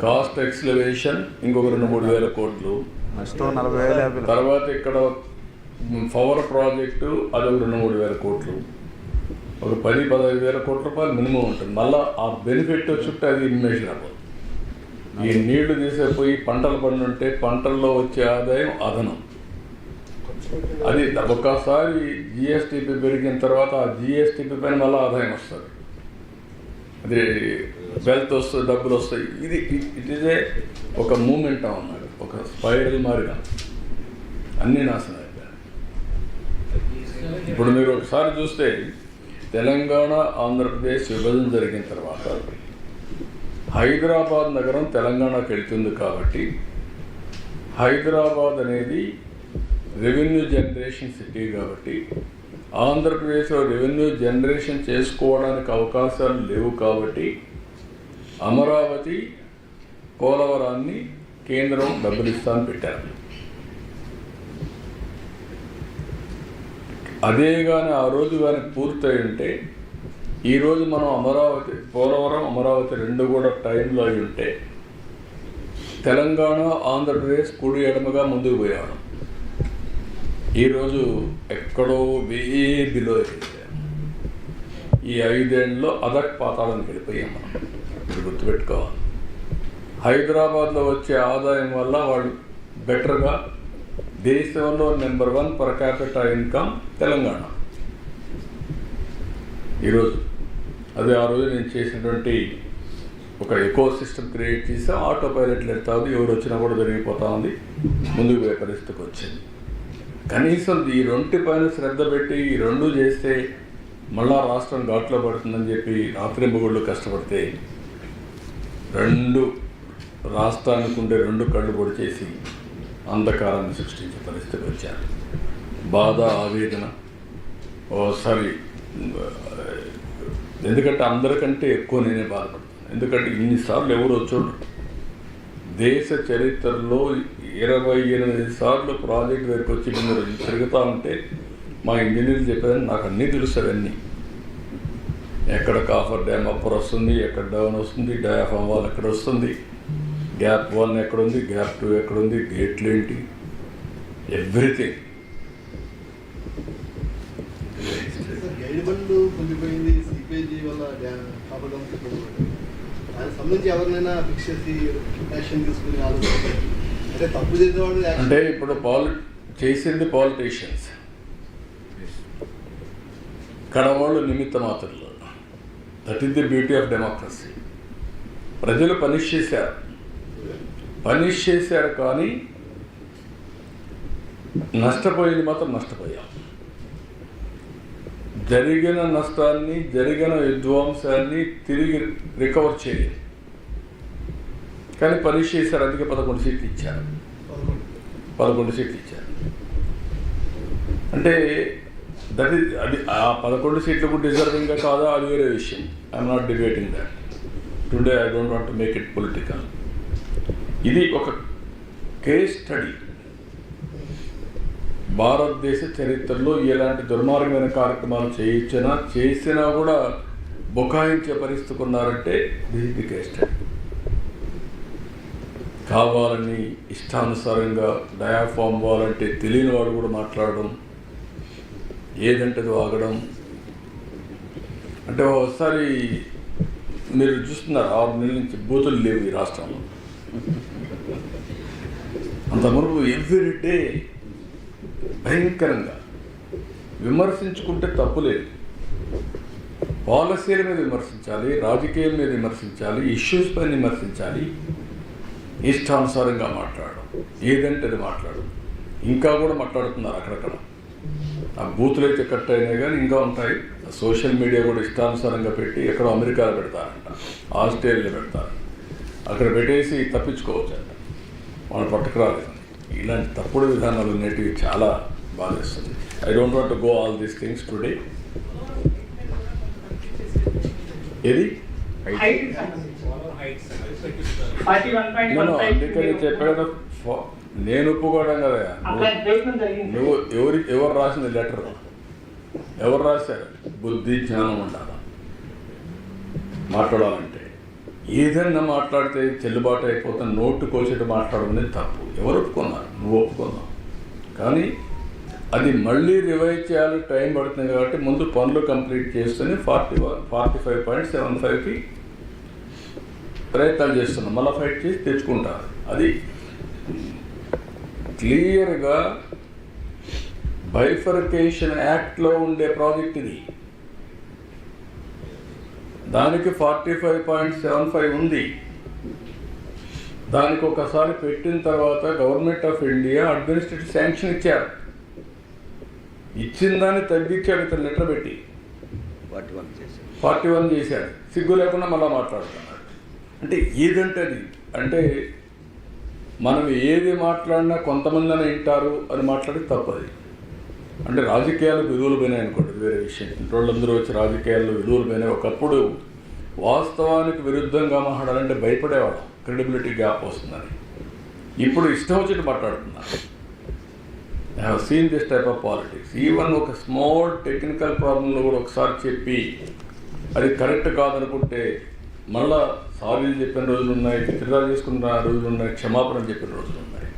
Speaker 1: కాస్ట్ ఎక్స్లవేషన్ ఇంకొక 2-3 వేల కోట్లు,
Speaker 3: నష్టం 40,000.
Speaker 1: తర్వాత ఇక్కడ పవర్ ప్రాజెక్టు అది ఒక 2-3 వేల కోట్లు, ఒక 10-15 వేల కోట్ల రూపాయలు మినిమం ఉంటుంది. మళ్ళీ ఆ బెనిఫిట్ చుట్టూ అది ఇన్మెజరబుల్. ఈ నీళ్లు తీసేపోయి పంటలు పండుంటే పంటల్లో వచ్చే ఆదాయం అదనం. అది ఒకసారి జిఎస్టిపి పెరిగిన తర్వాత ఆ జిఎస్టిపి పైన మళ్ళీ ఆదాయం వస్తుంది, అది వెల్త్ వస్తుంది, డబ్బులు వస్తాయి. ఇదే ఒక మూమెంట్ అన్నాడు, ఒక స్పైరల్ మారిగా అన్నీ నాశనం అయిపోయాయి. ఇప్పుడు మీరు ఒకసారి చూస్తే తెలంగాణ ఆంధ్రప్రదేశ్ విభజన జరిగిన తర్వాత హైదరాబాద్ నగరం తెలంగాణకు వెళ్తుంది కాబట్టి హైదరాబాద్ అనేది రెవెన్యూ జనరేషన్ సిటీ కాబట్టి ఆంధ్రప్రదేశ్లో రెవెన్యూ జనరేషన్ చేసుకోవడానికి అవకాశాలు లేవు కాబట్టి అమరావతి పోలవరాన్ని కేంద్రం డబ్బులు ఇస్తామని పెట్టారు. అదే కానీ ఆ రోజు కానీ పూర్తయి ఉంటే ఈరోజు మనం పోలవరం అమరావతి రెండు కూడా టైంలో అయి ఉంటే తెలంగాణ ఆంధ్రప్రదేశ్ కుడి ఎడమగా ముందుకు పోయాడు. ఈరోజు ఎక్కడో బిలో ఈ 5 ఏళ్ళలో అదక్ పాతాళానికి వెళ్ళిపోయాం మనం. ఇది గుర్తుపెట్టుకోవాలి. హైదరాబాద్లో వచ్చే ఆదాయం వల్ల వాళ్ళు బెటర్గా దేశంలో number 1 per capital income Telangana ఈరోజు. అది ఆ రోజు నేను చేసినటువంటి ఒక ఎకో సిస్టమ్ క్రియేట్ చేసి ఆటో పైలట్లు వెళ్తా ఉంది, ఎవరు వచ్చినా కూడా జరిగిపోతూ ఉంది, ముందుకు పోయే పరిస్థితికి వచ్చింది. కనీసం ఈ 2 పైన శ్రద్ధ పెట్టి ఈ 2 చేస్తే మళ్ళా రాష్ట్రం ఘాట్లో పడుతుందని చెప్పి రాత్రింబగుళ్ళు కష్టపడితే 2 రాష్ట్రానికి ఉండే 2 కళ్ళు పొడి చేసి అంధకారాన్ని సృష్టించే పరిస్థితికి వచ్చారు. బాధ ఆవేదన ఓసారి, ఎందుకంటే అందరికంటే ఎక్కువ నేనే బాధపడతాను. ఎందుకంటే ఇన్నిసార్లు ఎవరు వచ్చాడు దేశ చరిత్రలో 28 సార్లు ప్రాజెక్ట్ దగ్గరికి వచ్చి మీరు తిరుగుతూ ఉంటే మా ఇంజనీర్లు చెప్పారని నాకు అన్నీ తెలుసు. అవన్నీ ఎక్కడ కాఫర్ డ్యామ్ అప్పర్ వస్తుంది, ఎక్కడ డౌన్ వస్తుంది, డయాఫామ్ వాల్ ఎక్కడ వస్తుంది, గ్యాప్ 1 ఎక్కడుంది, గ్యాప్ 2 ఎక్కడుంది, గేట్లు ఏంటి, ఎవ్రీథింగ్.
Speaker 5: గైడ్బండ్లు పొందిపోయింది సిపేజీ వల్ల దానికి సంబంధించి ఎవరినైనా ఫిక్స్ చేసి యాక్షన్ తీసుకుని ఆలోచన అంటే తప్పు చేసేవాడు
Speaker 1: అంటే ఇప్పుడు చేసింది పాలిటీషియన్స్, కడవాళ్ళు నిమిత్త మాత్రులు. That is the beauty of democracy. ప్రజలు పనిష్ చేశారు కానీ నష్టపోయింది మాత్రం నష్టపోయాం. జరిగిన నష్టాన్ని, జరిగిన విధ్వంసాన్ని తిరిగి రికవర్ చేయలేదు కానీ పనిష్ చేశారు. అందుకే 11 సీట్లు ఇచ్చారు. 11 సీట్లు ఇచ్చారు. అంటే దట్ ఈస్ అది ఆ 11 సీట్లకు డిజర్వింగ్గా కాదా అది వేరే విషయం. I'm not debating that. Today I don't want to make it political. ఇది ఒక కేస్ స్టడీ. భారతదేశ చరిత్రలో ఎలాంటి దుర్మార్గమైన కార్యక్రమాలు చేసినా కూడా బుకాయించే పరిస్థితికి ఉన్నారంటే దిస్ ది కేస్ స్టడీ. కావాలని ఇష్టానుసారంగా డయాఫామ్ వాలంటే తెలియని వాడు కూడా మాట్లాడడం, ఏదంటే వాగడం. అంటే ఒకసారి మీరు చూస్తున్నారు 6 నెలల నుంచి బూతులు లేవు ఈ రాష్ట్రంలో. అంత మునుపు ఎవ్రీ డే భయంకరంగా విమర్శించుకుంటే తప్పులేదు. పాలసీల మీద విమర్శించాలి, రాజకీయాల మీద విమర్శించాలి, ఇష్యూస్ పైన విమర్శించాలి. ఇష్టానుసారంగా మాట్లాడడం, ఏదంటే అది మాట్లాడడం. ఇంకా కూడా మాట్లాడుతున్నారు అక్కడక్కడ. ఆ బూతులు అయితే కట్ అయినాయి కానీ ఇంకా ఉంటాయి. సోషల్ మీడియా కూడా ఇష్టానుసారంగా పెట్టి ఎక్కడో అమెరికాలో పెడతారంట, ఆస్ట్రేలియాలో పెడతారు. అక్కడ పెట్టేసి తప్పించుకోవచ్చంట, వాళ్ళు పట్టుకురాలేదు. ఇలాంటి తప్పుడు విధానాలు అనేటివి చాలా బాధేస్తుంది. I don't want to go all these things today. ఏది నేను అందుకని చెప్పాను, నేను ఒప్పుకోవడం కదా. నువ్వు ఎవరు రాసింది లెటర్? ఎవరు రాశారు? బుద్ధి జ్ఞానం ఉండాలి మాట్లాడాలంటే. ఏదన్నా మాట్లాడితే చెల్లుబాటు అయిపోతే నోటు కోసేట మాట్లాడడం తప్పు. ఎవరు ఒప్పుకున్నారు? నువ్వు ఒప్పుకున్నావు. కానీ అది మళ్ళీ రివైజ్ చేయాలి, టైం పడుతుంది. కాబట్టి ముందు పనులు కంప్లీట్ చేస్తూనే 45.75కి ప్రయత్నాలు చేస్తున్నాం. మళ్ళీ ఫైట్ చేసి తెచ్చుకుంటారు. అది క్లియర్గా బైఫర్కేషన్ యాక్ట్లో ఉండే ప్రాజెక్ట్ ఇది. దానికి 45.75 ఉంది. దానికి ఒకసారి పెట్టిన తర్వాత government of India administrative sanction ఇచ్చారు. ఇచ్చిన దాన్ని తగ్గించాడు ఇతను లెటర్ పెట్టి 41 చేశాడు. సిగ్గు లేకుండా మళ్ళీ మాట్లాడుతున్నాడు. అంటే ఏదంటే అది అంటే మనం ఏది మాట్లాడినా కొంతమంది అని వింటారు అని మాట్లాడి తప్పది. అంటే రాజకీయాలకు విలువలు పోయినాయి అనుకోండి, వేరే విషయం. ఇంట్లోళ్ళందరూ వచ్చి రాజకీయాల్లో విలువలు పోయినాయి. ఒకప్పుడు వాస్తవానికి విరుద్ధంగా మాట్లాడాలంటే భయపడేవాళ్ళం, క్రెడిబిలిటీ గ్యాప్ వస్తుందని. ఇప్పుడు ఇష్టం వచ్చినట్టు మాట్లాడుతున్నారు. I have seen this type of politics. Even ఒక స్మాల్ టెక్నికల్ ప్రాబ్లంలో కూడా ఒకసారి చెప్పి అది కరెక్ట్ కాదనుకుంటే మళ్ళా సారీలు చెప్పిన రోజులు ఉన్నాయి, విత్డ్రా చేసుకున్న రోజులు ఉన్నాయి, క్షమాపణ చెప్పిన రోజులు ఉన్నాయి.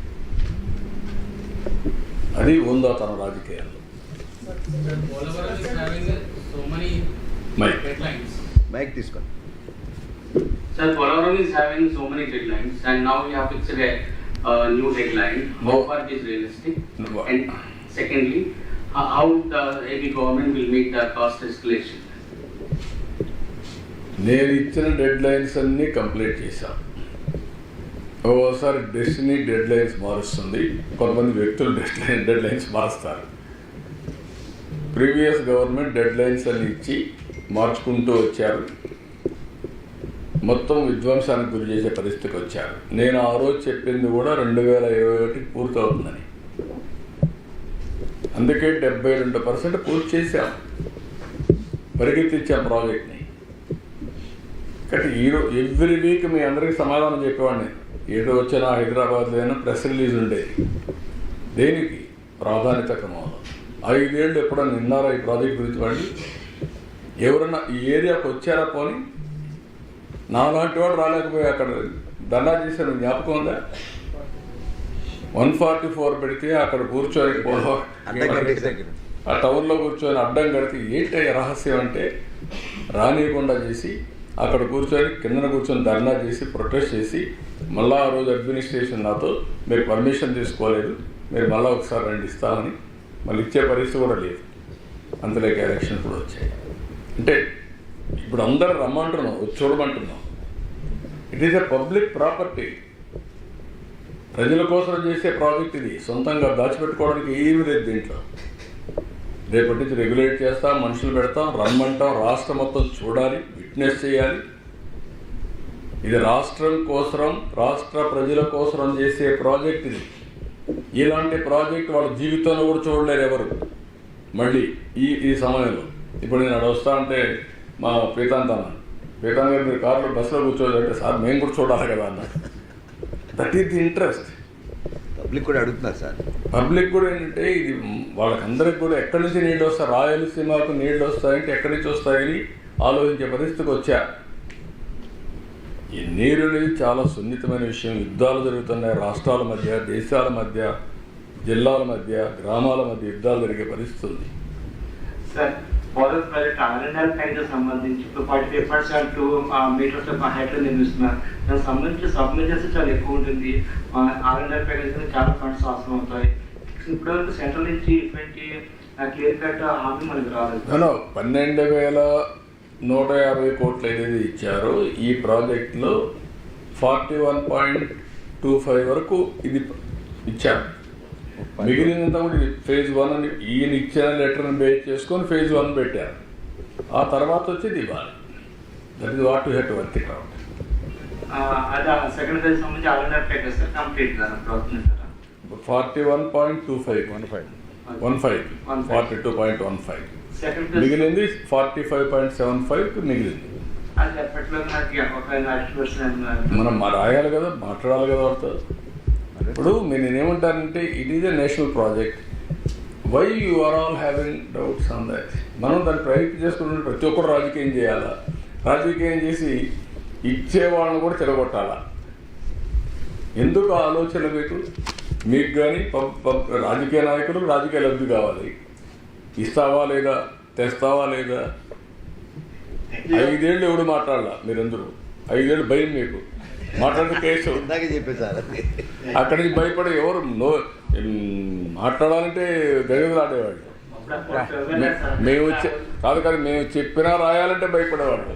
Speaker 1: అది ఉందా తన రాజకీయాల్లో?
Speaker 2: మైక్ తీసుకోండి.
Speaker 6: Sir, Polavaram is having so many deadlines, and now we have fixed a new deadline. How far it is realistic?
Speaker 1: No.
Speaker 6: And secondly, how the AP government will meet the cost escalation?
Speaker 1: నేను ఇచ్చిన dead lines అన్నీ complete చేశాను. ఓసారి destiny dead lines మారుస్తుంది, కొంతమంది వ్యక్తులు dead lines మారుస్తారు. Previous government dead lines అన్ని ఇచ్చి మార్చుకుంటూ వచ్చారు. మొత్తం విధ్వంసానికి గురి చేసే పరిస్థితికి వచ్చారు. నేను ఆ రోజు చెప్పింది కూడా 2021 పూర్తవుతుందని. అందుకే 72% పూర్తి చేశాం, పరిగెత్తించాం ప్రాజెక్ట్ని. కాబట్టి ఎవ్రీ వీక్ మీ అందరికీ సమాధానం చెప్పేవాడిని. ఏదో వచ్చినా హైదరాబాద్లో అయినా ప్రెస్ రిలీజ్ ఉండేది. దేనికి? ప్రాధాన్యత క్రమంలో. 5 ఏళ్ళు ఎప్పుడన్నా విన్నారా ఈ ప్రాజెక్ట్ గురించి? వాళ్ళు ఎవరన్నా ఈ ఏరియాకు వచ్చారా? పోని నాలాంటి వాడు రాలేకపోయి అక్కడ ధర్నా చేశాను, జ్ఞాపకం ఉందా? 144 పెడితే అక్కడ కూర్చొని ఆ టౌన్లో కూర్చొని అడ్డం కడితే ఏంటి రహస్యం అంటే రానియకుండా చేసి అక్కడ కూర్చొని కిందన కూర్చొని ధర్నా చేసి ప్రొటెస్ట్ చేసి మళ్ళీ ఆ రోజు అడ్మినిస్ట్రేషన్ నాతో మీరు పర్మిషన్ తీసుకోలేదు, మీరు మళ్ళీ ఒకసారి రండి ఇస్తామని మళ్ళీ ఇచ్చే పరిస్థితి కూడా లేదు. అంతలేక ఎలక్షన్ కూడా వచ్చాయి. అంటే ఇప్పుడు అందరూ రమ్మంటున్నాం, వచ్చి చూడమంటున్నాం. It is a public property, ప్రజల కోసం చేసే ప్రాజెక్ట్ ఇది. సొంతంగా దాచిపెట్టుకోవడానికి ఏమీ లేదు దీంట్లో. రేపటి నుంచి రెగ్యులేట్ చేస్తాం, మనుషులు పెడతాం, రమ్మంటాం, రాష్ట్రం మొత్తం చూడాలి, విట్నెస్ చేయాలి. ఇది రాష్ట్రం కోసం, రాష్ట్ర ప్రజల కోసం చేసే ప్రాజెక్ట్ ఇది. ఇలాంటి ప్రాజెక్ట్ వాళ్ళ జీవితంలో కూడా చూడలేరు ఎవరు. మళ్ళీ ఈ సమయంలో ఇప్పుడు నేను అక్కడ వస్తా అంటే మా పీతాంత్ గారు మీరు కార్లో బస్సులో కూర్చోదంటే సార్ మేము కూడా చూడాలి కదా అన్నారు. That is the interest.
Speaker 2: Public కూడా అడుగుతున్నారు సార్.
Speaker 1: పబ్లిక్ కూడా ఏంటంటే ఇది వాళ్ళకందరికి కూడా ఎక్కడి నుంచి నీళ్ళు వస్తాయి, రాయలసీమకు నీళ్ళు వస్తాయంటే ఎక్కడి నుంచి వస్తాయని ఆలోచించే పరిస్థితికి వచ్చారు. ఈ నీరు అనేది చాలా సున్నితమైన విషయం. యుద్ధాలు జరుగుతున్నాయి రాష్ట్రాల మధ్య, దేశాల మధ్య, జిల్లాల మధ్య, గ్రామాల మధ్య యుద్ధాలు జరిగే పరిస్థితి ఉంది.
Speaker 7: Sir forest project RNR package సంబంధించి ఇప్పుడు 45% మీటర్స్ హైట్ లో నిర్మిస్తున్నారు. దానికి సంబంధించి సబ్మిషన్స్ చాలా ఎక్కువ ఉంటుంది. ఆర్ఎన్ఆర్ ప్యాకేజ్ చాలా ఫండ్స్ అవసరం అవుతాయి. ఇప్పటివరకు సెంట్రల్ నుంచి ఇటువంటి క్లియర్ కట్ హామీ మనకు రాలేదు.
Speaker 1: 12,150 కోట్లు ఏదైతే ఇచ్చారో ఈ ప్రాజెక్టులో 41.25 వరకు ఇది ఇచ్చారు. మిగిలినంతా కూడా ఫేజ్ 1 అని ఈయన ఇచ్చిన లెటర్ని బేస్ చేసుకొని ఫేజ్ 1 పెట్టారు. ఆ తర్వాత వచ్చేది ఇవ్వాలి. That is what you have to work it out.
Speaker 7: అది సెకండ్ ఫేజ్ సంబంధించి ఆర్ఎన్ఆర్ ప్యాకేజ్ సార్ కంప్లీట్ గా
Speaker 1: 41.25 42.15
Speaker 7: సెకండ్ ఫేజ్
Speaker 1: మిగిలింది 45.75 మిగిలింది.
Speaker 7: అది ఎప్పటిలో నాకు ఒక ఎస్టిమేషన్
Speaker 1: మనం రాయాలి కదా, మాట్లాడాలి కదా వాళ్ళతో. ఇప్పుడు నేనేమంటానంటే it is a national project. Why you are all having doubts on that? మనం దాన్ని ప్రయత్నం చేసుకుంటే ప్రతి ఒక్కరు రాజకీయం చేయాలా, రాజకీయం చేసి ఇచ్చే వాళ్ళని కూడా చెడగొట్టాలా? ఎందుకు ఆలోచన మీకు కానీ రాజకీయ నాయకులకు రాజకీయ లబ్ధి కావాలి. ఇస్తావా లేదా, తెస్తావా లేదా? 5 ఏళ్ళు ఎవడు మాట్లాడాల? మీరందరూ 5 ఏళ్ళు భయం మీకు మాట్లాడిన కేసు
Speaker 2: ఇందాకే చెప్పేశారు.
Speaker 1: అక్కడి నుంచి భయపడి ఎవరు మాట్లాడాలంటే గదిగలు ఆడేవాళ్ళు. మేము మేము చెప్పినా రాయాలంటే భయపడేవాళ్ళు.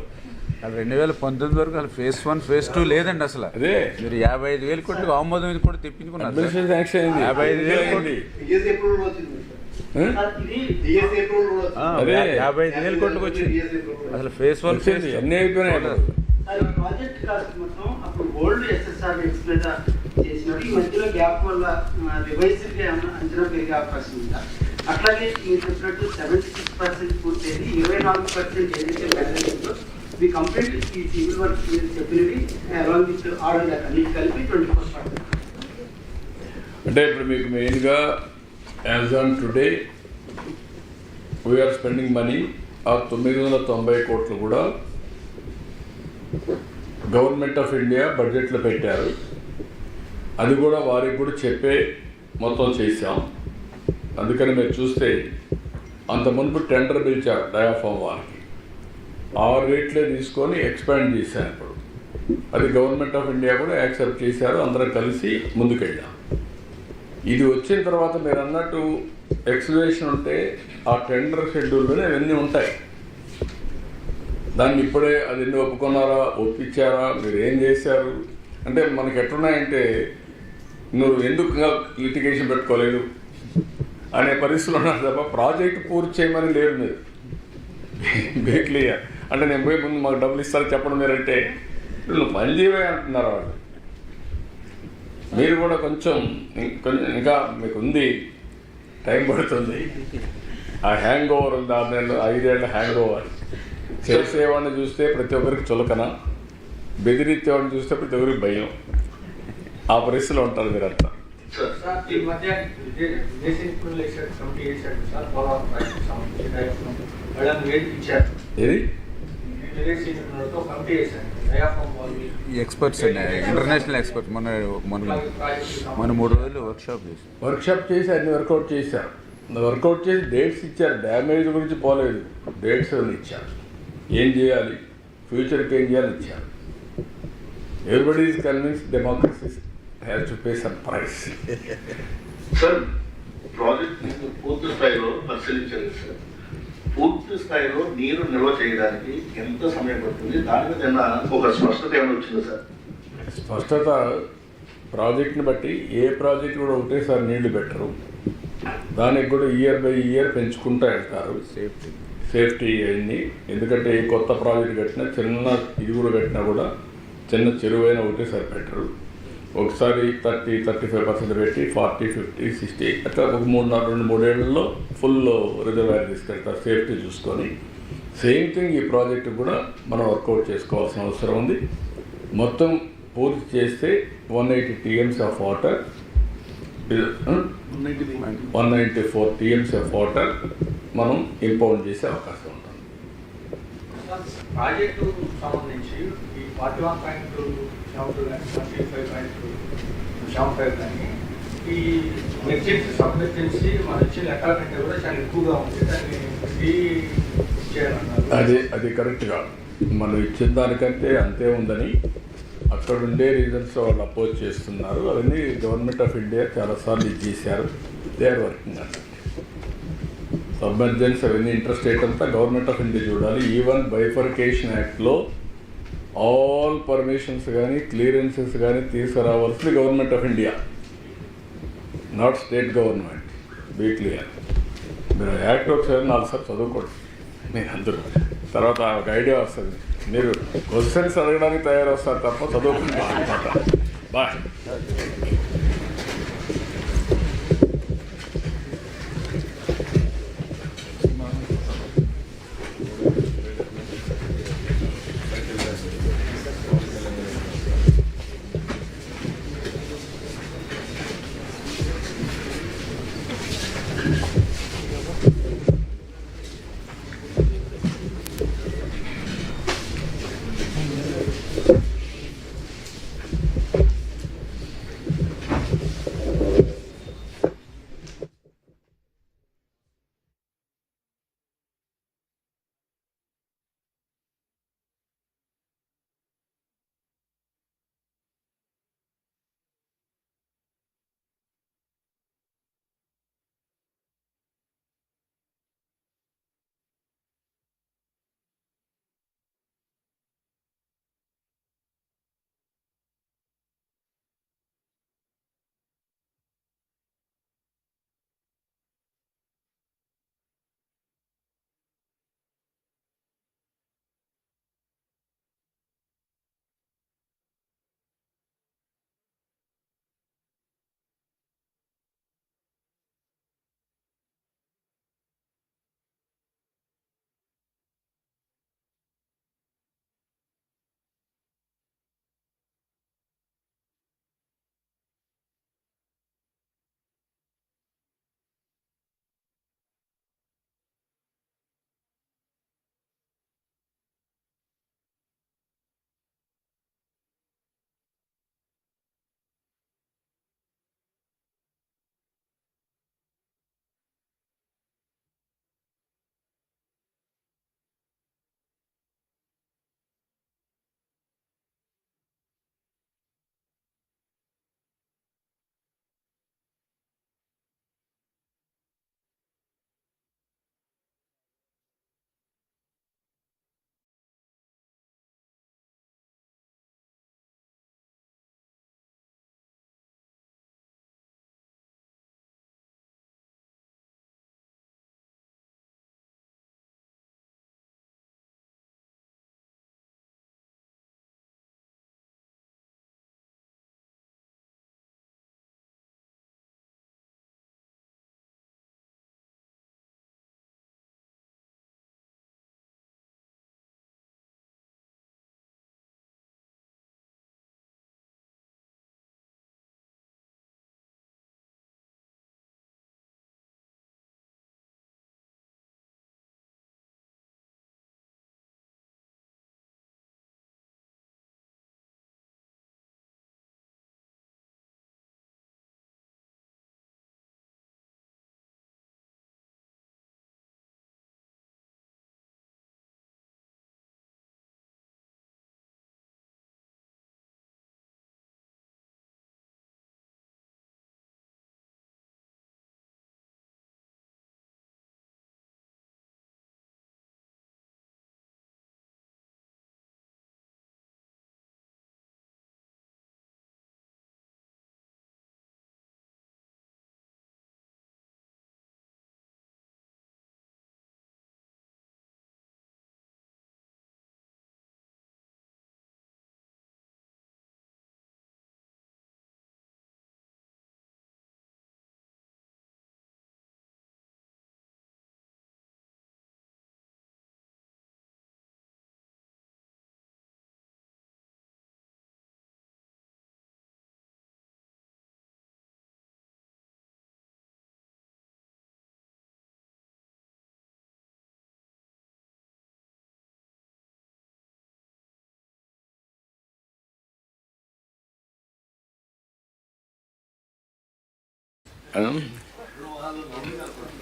Speaker 3: 2019 వరకు అసలు ఫేజ్ 1 ఫేజ్ 2 లేదండి. అసలు
Speaker 1: అదే
Speaker 3: మీరు 55,000 కోట్లు ఆమోదం ఇది కూడా తెప్పించుకున్నారు.
Speaker 1: 55,000 కోట్లు.
Speaker 5: డిఎస్ఏ అప్రూవల్ కూడా
Speaker 1: అదే
Speaker 3: 55,000 కోట్లకు వచ్చింది. అసలు ఫేజ్ 1 ఫేజ్
Speaker 1: అన్నీ అయిపోయినాయి.
Speaker 8: ప్రాజెక్ట్ కాస్ట్ మొత్తం అప్పుడు ఓల్డ్ ఎస్ఎస్ఆర్ ఎక్స్ప్లెయిన్ చేసినారు. ఈ మధ్యలో గ్యాప్ వల్ల రివైజ్డ్ గా అంచనా పెరిగే అవకాశం ఉందా? అట్లాగే మీరు చెప్పినట్టు 76% పూర్తయింది, 24% ఏదైతే బ్యాలెన్స్ మీ కంప్లీట్ ఈ సివిల్ వర్క్ మీరు చెప్పినవి అలాంగ్ విత్ ఆర్డర్ అన్నిటి కలిపి 24%.
Speaker 1: అంటే ఇప్పుడు మీకు మెయిన్గా as on today we are spending money. ఆ 990 కోట్లు కూడా గవర్నమెంట్ ఆఫ్ ఇండియా బడ్జెట్లో పెట్టారు. అది కూడా వారికి కూడా చెప్పే మొత్తం చేశాం. అందుకని మీరు చూస్తే అంత మునుపు టెండర్ పిలిచారు డయాఫామ్ వారికి. ఆ రేట్లే తీసుకొని ఎక్స్పాండ్ చేశారు. ఇప్పుడు అది గవర్నమెంట్ ఆఫ్ ఇండియా కూడా యాక్సెప్ట్ చేశారు. అందరం కలిసి ముందుకెళ్ళాం. ఇది వచ్చిన తర్వాత మీరు అన్నట్టు ఎక్స్ప్లెనేషన్ ఉంటే ఆ టెండర్ షెడ్యూల్లోనే అవన్నీ ఉంటాయి. దాన్ని ఇప్పుడే అది ఎన్ని ఒప్పుకున్నారా, ఒప్పించారా, మీరు ఏం చేశారు అంటే మనకి ఎట్లున్నాయంటే నువ్వు ఎందుకు లిటిగేషన్ పెట్టుకోలేదు అనే పరిస్థితులు ఉన్నారు తప్ప ప్రాజెక్ట్ పూర్తి చేయమని లేరు. మీరు బే క్లియర్ అంటే నేను పోయి ముందు మాకు డబ్బులు ఇస్తారని చెప్పడం మీరంటే నువ్వు పని చేయవే అంటున్నారు వాళ్ళు. మీరు కూడా కొంచెం ఇంకా మీకు ఉంది, టైం పడుతుంది. ఆ హ్యాంగ్ ఓవర్ ఉంది, 6 నెలలు 5 ఏళ్ళ హ్యాంగ్ ఓవర్. చేసేవాడిని చూస్తే ప్రతి ఒక్కరికి చులకన, బెదిరించేవాడిని చూస్తే ప్రతి ఒక్కరికి భయం. ఆ పరిస్థితిలో ఉంటారు మీరంతా.
Speaker 7: ఈ మధ్య కమిటీ చేశాడు సార్,
Speaker 1: ఏది
Speaker 7: కమిటీ చేశాడు
Speaker 3: ఎక్స్పర్ట్స్ అండి, ఇంటర్నేషనల్ ఎక్స్పర్ట్స్. మన 3 రోజులు
Speaker 1: వర్క్షాప్ చేసి అన్ని వర్కౌట్ చేశారు. వర్కౌట్ చేసి డేట్స్ ఇచ్చారు. డ్యామేజ్ గురించి పోలేదు, డేట్స్ అన్ని ఇచ్చారు. ఏం చేయాలి, ఫ్యూచర్కి ఏం చేయాలి ఇచ్చారు. Everybody is convince democracy has to pay some price.
Speaker 9: Sir project పూర్తి స్థాయిలో పరిశీలించారు సార్. పూర్తి స్థాయిలో నీరు నిల్వ చేయడానికి ఎంత సమయం పడుతుంది? దాని మీద ఏమైనా ఒక స్పష్టత ఏమైనా వచ్చింది సార్?
Speaker 1: స్పష్టత ప్రాజెక్ట్ని బట్టి ఏ ప్రాజెక్ట్ కూడా ఒకటేసారి నీళ్లు పెట్టరు. దానికి కూడా ఇయర్ బై ఇయర్ పెంచుకుంటూ వెళ్తారు. సేఫ్టీ అయింది. ఎందుకంటే ఏ కొత్త ప్రాజెక్ట్ కట్టినా, చిన్న ఇది కూడా కట్టినా కూడా చిన్న చెరువైనా ఒకటేసారి పెట్టరు. ఒకసారి 30-35% పెట్టి 40-50-60 అట్లా ఒక 2-3 ఏళ్లలో ఫుల్ రిజర్వాయర్ తీసుకెళ్తారు సేఫ్టీ చూసుకొని. సేమ్ థింగ్ ఈ ప్రాజెక్టు కూడా మనం వర్కౌట్ చేసుకోవాల్సిన అవసరం ఉంది. మొత్తం పూర్తి చేస్తే 180 TMs of water, 194 TMs of water మనం ఇంపౌండ్ చేసే అవకాశం ఉంటుంది.
Speaker 10: ప్రాజెక్టు సంబంధించి ఈ 41.72 కానీ 45.75 కానీ ఈ ఎమర్జెన్సీ సబ్మెర్జెన్సీ మన ఇచ్చిన లెక్కల కంటే కూడా చాలా ఎక్కువగా ఉంది. దాన్ని చేయాలన్నారు.
Speaker 1: అది కరెక్ట్గా మనం ఇచ్చిన దానికంటే అంతే ఉందని అక్కడ ఉండే రీజన్స్ వాళ్ళు అపోజ్ చేస్తున్నారు. అవన్నీ గవర్నమెంట్ ఆఫ్ ఇండియా చాలాసార్లు ఇచ్చేసారు. దే ఆర్ వర్కింగ్ అన్నట్టు. సబ్మెర్జెన్స్ అవన్నీ ఇంట్రెస్టేట్ అంతా గవర్నమెంట్ ఆఫ్ ఇండియా చూడాలి. ఈవెన్ బైఫర్కేషన్ యాక్ట్లో ఆల్ పర్మిషన్స్ కానీ క్లియరెన్సెస్ కానీ తీసుకురావాల్సింది government of India, not state government. Be clear. మీరు యాక్ట్ ఒకసారి 4 సార్లు చదువుకోండి మీరు అందరూ, తర్వాత ఒక ఐడియా వస్తుంది. మీరు క్వశ్చన్స్ అడగడానికి తయారొస్తారు తప్ప చదువుకుంటారు అనమాట. బాయ్.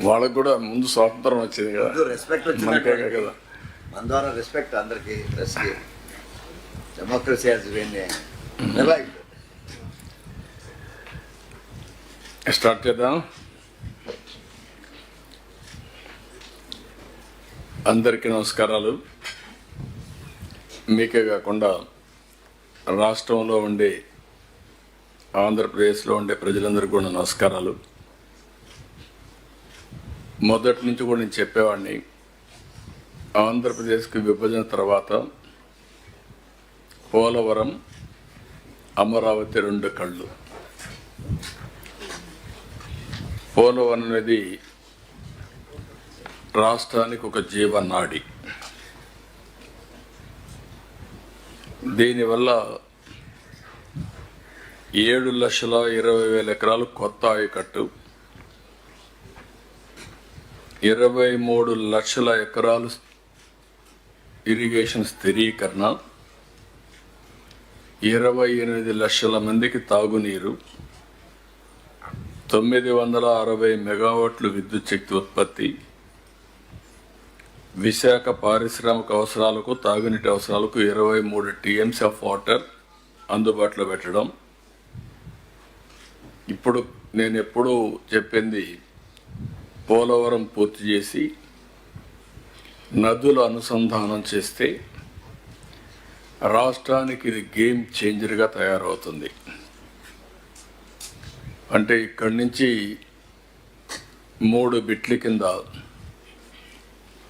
Speaker 1: వాళ్ళకు కూడా ముందు స్వాతంత్రం వచ్చింది కదా,
Speaker 2: రెస్పెక్ట్
Speaker 1: మనకే
Speaker 2: వచ్చింది
Speaker 1: కదా.
Speaker 2: మన ద్వారా రెస్పెక్ట్ అందరికి ప్రెస్కి democracy has been revived.
Speaker 1: Start చేద్దాం. అందరికీ నమస్కారాలు. మీకే కాకుండా రాష్ట్రంలో ఉండే, ఆంధ్రప్రదేశ్లో ఉండే ప్రజలందరికీ కూడా నమస్కారాలు. మొదటి నుంచి కూడా నేను చెప్పేవాడిని, ఆంధ్రప్రదేశ్కి విభజన తర్వాత పోలవరం, అమరావతి రెండు కళ్ళు. పోలవరం అనేది రాష్ట్రానికి ఒక జీవనాడి. దీనివల్ల 7,20,000 ఎకరాలు కొత్త ఆయకట్టు, 23 లక్షల ఎకరాలు ఇరిగేషన్ స్థిరీకరణ, 28 లక్షల మందికి తాగునీరు, 960 మెగావాట్లు విద్యుత్ శక్తి ఉత్పత్తి, విశాఖ పారిశ్రామిక అవసరాలకు, తాగునీటి అవసరాలకు 23 టీఎంసీ ఆఫ్ వాటర్ అందుబాటులో పెట్టడం. ఇప్పుడు నేను ఎప్పుడూ చెప్పింది, పోలవరం పూర్తి చేసి నదుల అనుసంధానం చేస్తే రాష్ట్రానికి ఇది గేమ్ చేంజర్గా తయారవుతుంది. అంటే ఇక్కడి నుంచి 3 బిట్ల కింద,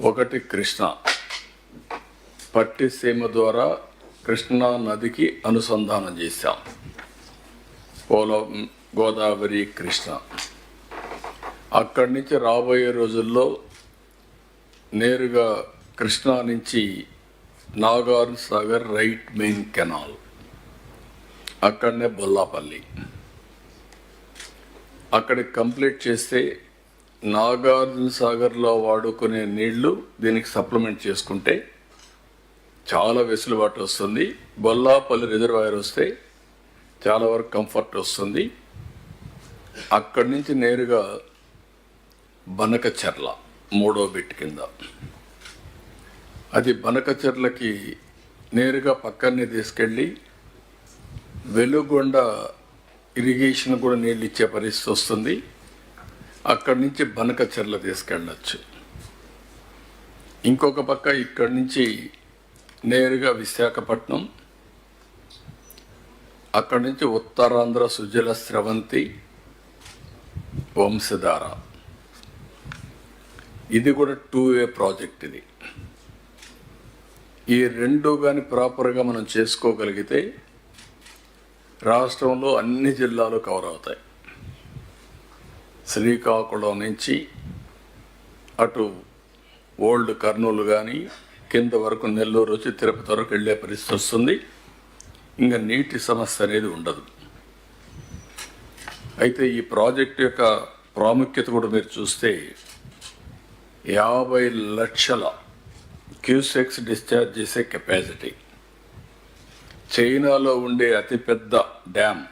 Speaker 1: ఒకటి కృష్ణ, పట్టిసీమ ద్వారా కృష్ణా నదికి అనుసంధానం చేశాం. గోదావరి, కృష్ణ. అక్కడి నుంచి రాబోయే రోజుల్లో నేరుగా కృష్ణా నుంచి Nagarjuna Sagar right main canal, అక్కడనే బొల్లాపల్లి. అక్కడికి కంప్లీట్ చేస్తే నాగార్జున సాగర్లో వాడుకునే నీళ్లు దీనికి సప్లిమెంట్ చేసుకుంటే చాలా వెసులుబాటు వస్తుంది. బొల్లాపల్లి రిజర్వాయర్ వస్తే చాలా వరకు కంఫర్ట్ వస్తుంది. అక్కడి నుంచి నేరుగా బనకచెర్ల 3వ బిట్ కింద, అది బనకచెర్లకి నేరుగా పక్కనే తీసుకెళ్ళి వెలుగొండ ఇరిగేషన్ కూడా నీళ్ళు ఇచ్చే పరిస్థితి వస్తుంది. అక్కడి నుంచి బనకచెర్ల తీసుకెళ్ళచ్చు. ఇంకొక పక్క ఇక్కడి నుంచి నేరుగా విశాఖపట్నం, అక్కడి నుంచి ఉత్తరాంధ్ర సుజల స్రవంతి, వంశధార. ఇది కూడా 2-వే ప్రాజెక్ట్. ఇది ఈ రెండు కానీ ప్రాపర్గా మనం చేసుకోగలిగితే రాష్ట్రంలో అన్ని జిల్లాలు కవర్ అవుతాయి. శ్రీకాకుళం నుంచి అటు ఓల్డ్ కర్నూలు కానీ కింద వరకు నెల్లూరు వచ్చి తిరుపతి వరకు వెళ్ళే పరిస్థితి వస్తుంది. ఇంకా నీటి సమస్య అనేది ఉండదు. అయితే ఈ ప్రాజెక్టు యొక్క ప్రాముఖ్యత కూడా మీరు చూస్తే 50 లక్షల క్యూసెక్స్ డిశ్చార్జ్ చేసే కెపాసిటీ. చైనాలో ఉండే అతిపెద్ద డ్యామ్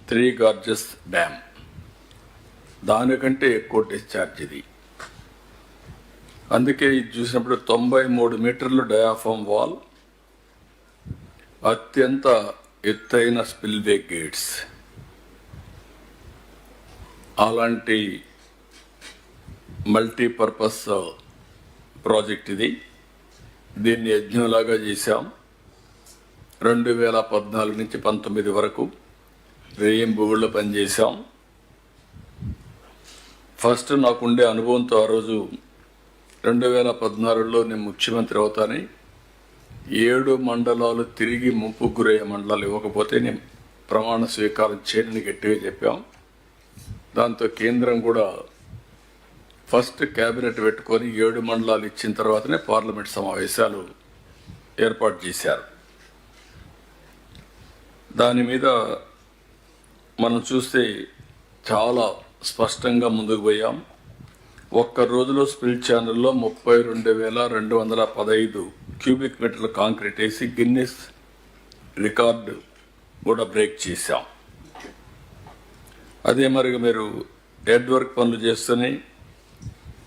Speaker 1: 3 గార్జెస్ డ్యామ్, దానికంటే ఎక్కువ డిశ్చార్జ్ ఇది. అందుకే ఇది చూసినప్పుడు 93 మీటర్లు డయాఫామ్ వాల్, అత్యంత ఎత్తైన స్పిల్వే గేట్స్. అలాంటి మల్టీపర్పస్ ప్రాజెక్ట్ ఇది. దీన్ని యజ్ఞంలాగా చేశాం. 2014 నుంచి 19 వరకు రేయింబుగుళ్ళు పనిచేశాం. ఫస్ట్ నాకుండే అనుభవంతో ఆ రోజు 2014లో నేను ముఖ్యమంత్రి అవుతానని 7 మండలాలు తిరిగి ముంపు గురయ్యే మండలాలు ఇవ్వకపోతే నేను ప్రమాణ స్వీకారం చేయని గట్టిగా చెప్పాం. దాంతో కేంద్రం కూడా ఫస్ట్ క్యాబినెట్ పెట్టుకొని 7 మండలాలు ఇచ్చిన తర్వాతనే పార్లమెంట్ సమావేశాలు ఏర్పాటు చేశారు. దాని మీద మనం చూస్తే చాలా స్పష్టంగా ముందుకు పోయాం. ఒక్క రోజులో స్పిల్ ఛానల్లో 32,215 క్యూబిక్ మీటర్ల కాంక్రీట్ వేసి గిన్నెస్ రికార్డు కూడా బ్రేక్ చేశాం. అదే మరి మీరు హెడ్ వర్క్ పనులు చేస్తున్నాయి.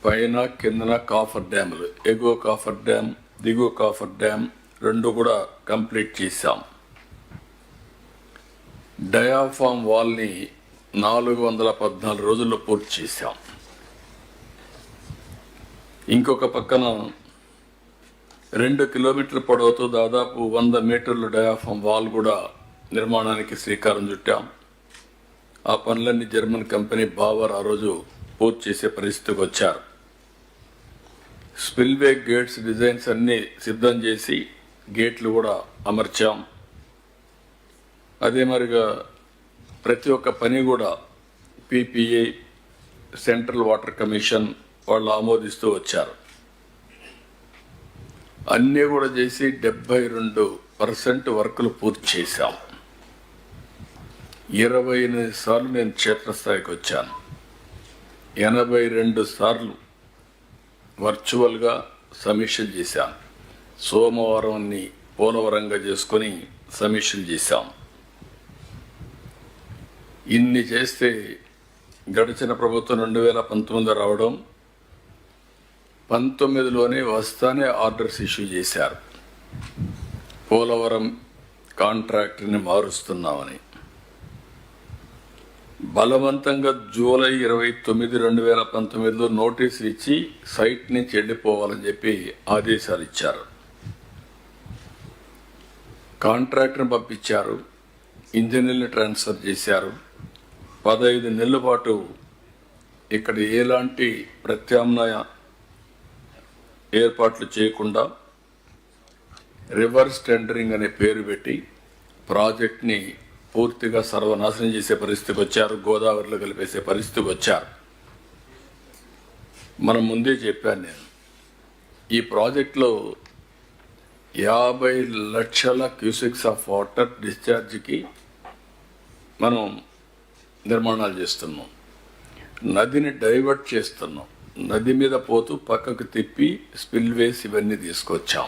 Speaker 1: పైన కిందన కాఫర్ డ్యాములు, ఎగువ కాఫర్ డ్యామ్, దిగువ కాఫర్ డ్యామ్ రెండు కూడా కంప్లీట్ చేశాం. డయాఫామ్ వాల్ని 414 రోజుల్లో పూర్తి చేశాం. ఇంకొక పక్కన 2 కిలోమీటర్ల పొడవుతో దాదాపు 100 మీటర్ల డయాఫామ్ వాల్ కూడా నిర్మాణానికి శ్రీకారం చుట్టాం. ఆ పనులన్నీ జర్మన్ కంపెనీ బావర్ ఆ రోజు పూర్తి చేసే పరిస్థితికి వచ్చారు. స్పిల్వే గేట్స్ డిజైన్స్ అన్నీ సిద్ధం చేసి గేట్లు కూడా అమర్చాం. అదే మరిగా ప్రతి ఒక్క పని కూడా PPA, సెంట్రల్ వాటర్ కమిషన్ వాళ్ళు ఆమోదిస్తూ వచ్చారు. అన్నీ కూడా చేసి 72% వర్కులు పూర్తి చేశాం. 28 సార్లు నేను క్షేత్రస్థాయికి వచ్చాను. 82 సార్లు వర్చువల్గా సమీక్షలు చేశాను. సోమవారాన్ని పోలవరంగా చేసుకొని సమీక్షలు చేశాం. ఇన్ని చేస్తే గడిచిన ప్రభుత్వం 2019 రావడం, 19లోనే వస్తానే ఆర్డర్స్ ఇష్యూ చేశారు. పోలవరం కాంట్రాక్టర్ని మారుస్తున్నామని బలవంతంగా జూలై 29, 2019లో నోటీసులు ఇచ్చి సైట్ నుంచి వెళ్ళిపోవాలని చెప్పి ఆదేశాలు ఇచ్చారు. కాంట్రాక్టర్ని పంపించారు, ఇంజనీర్ని ట్రాన్స్ఫర్ చేశారు. 15 నెలల పాటు ఇక్కడ ఎలాంటి ప్రత్యామ్నాయ ఏర్పాట్లు చేయకుండా రివర్స్ టెండరింగ్ అనే పేరు పెట్టి ప్రాజెక్ట్ని పూర్తిగా సర్వనాశనం చేసే పరిస్థితికి వచ్చారు. గోదావరిలో కలిపేసే పరిస్థితికి వచ్చారు. మనం ముందే చెప్పాను నేను, ఈ ప్రాజెక్టులో 50 లక్షల క్యూసెక్స్ ఆఫ్ వాటర్ డిశ్చార్జ్కి మనం నిర్మాణాలు చేస్తున్నాం. నదిని డైవర్ట్ చేస్తున్నాం. నది మీద పోతూ పక్కకు తిప్పి స్పిల్వేస్ ఇవన్నీ తీసుకొచ్చాం.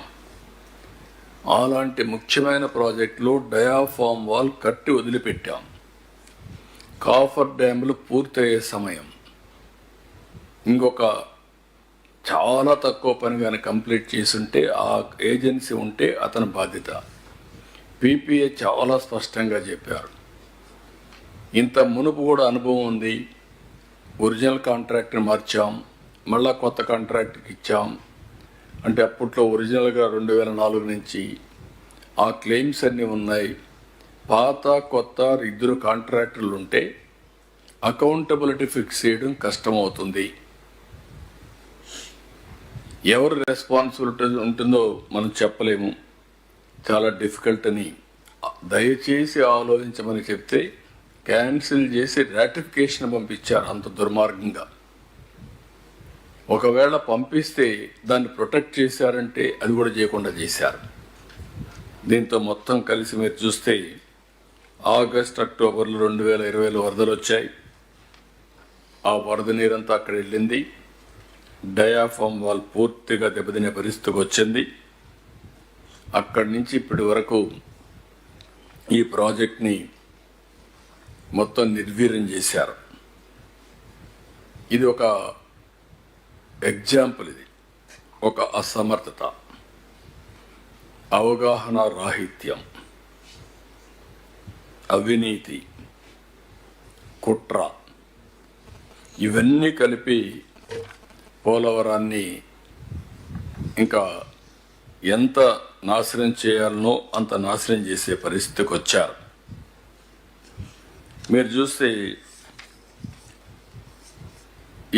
Speaker 1: అలాంటి ముఖ్యమైన ప్రాజెక్టులో డయాఫామ్ వాల్ కట్టి వదిలిపెట్టాం. కాఫర్ డ్యాములు పూర్తయ్యే సమయం, ఇంకొక చాలా తక్కువ పని కానీ కంప్లీట్ చేసుంటే ఆ ఏజెన్సీ ఉంటే అతని బాధ్యత. PPA చాలా స్పష్టంగా చెప్పారు. ఇంత మునుపు కూడా అనుభవం ఉంది. ఒరిజినల్ కాంట్రాక్ట్ని మార్చాం, మళ్ళా కొత్త కాంట్రాక్ట్కి ఇచ్చాం. అంటే అప్పట్లో ఒరిజినల్గా 2004 నుంచి ఆ క్లెయిమ్స్ అన్నీ ఉన్నాయి. పాత కొత్త 2 కాంట్రాక్టర్లు ఉంటే అకౌంటబిలిటీ ఫిక్స్ చేయడం కష్టమవుతుంది. ఎవరు రెస్పాన్సిబిలిటీ ఉంటుందో మనం చెప్పలేము, చాలా డిఫికల్ట్ అని దయచేసి ఆలోచించమని చెప్తే క్యాన్సిల్ చేసి రాటిఫికేషన్ పంపించారు. అంత దుర్మార్గంగా. ఒకవేళ పంపిస్తే దాన్ని ప్రొటెక్ట్ చేశారంటే అది కూడా చేయకుండా చేశారు. దీంతో మొత్తం కలిసి మీరు చూస్తే ఆగస్ట్, అక్టోబర్లో 2020లో వరదలు వచ్చాయి. ఆ వరద నీరంతా అక్కడ వెళ్ళింది. డయాఫామ్ వాల్ పూర్తిగా దెబ్బతినే పరిస్థితికి వచ్చింది. అక్కడి నుంచి ఇప్పటి వరకు ఈ ప్రాజెక్ట్ని మొత్తం నిర్వీర్యం చేశారు. ఇది ఒక ఎగ్జాంపుల్. ఇది ఒక అసమర్థత, అవగాహన రాహిత్యం, అవినీతి, కుట్ర ఇవన్నీ కలిపి పోలవరాన్ని ఇంకా ఎంత నాశనం చేయాలనో అంత నాశనం చేసే పరిస్థితికి వచ్చారు. మీరు చూస్తే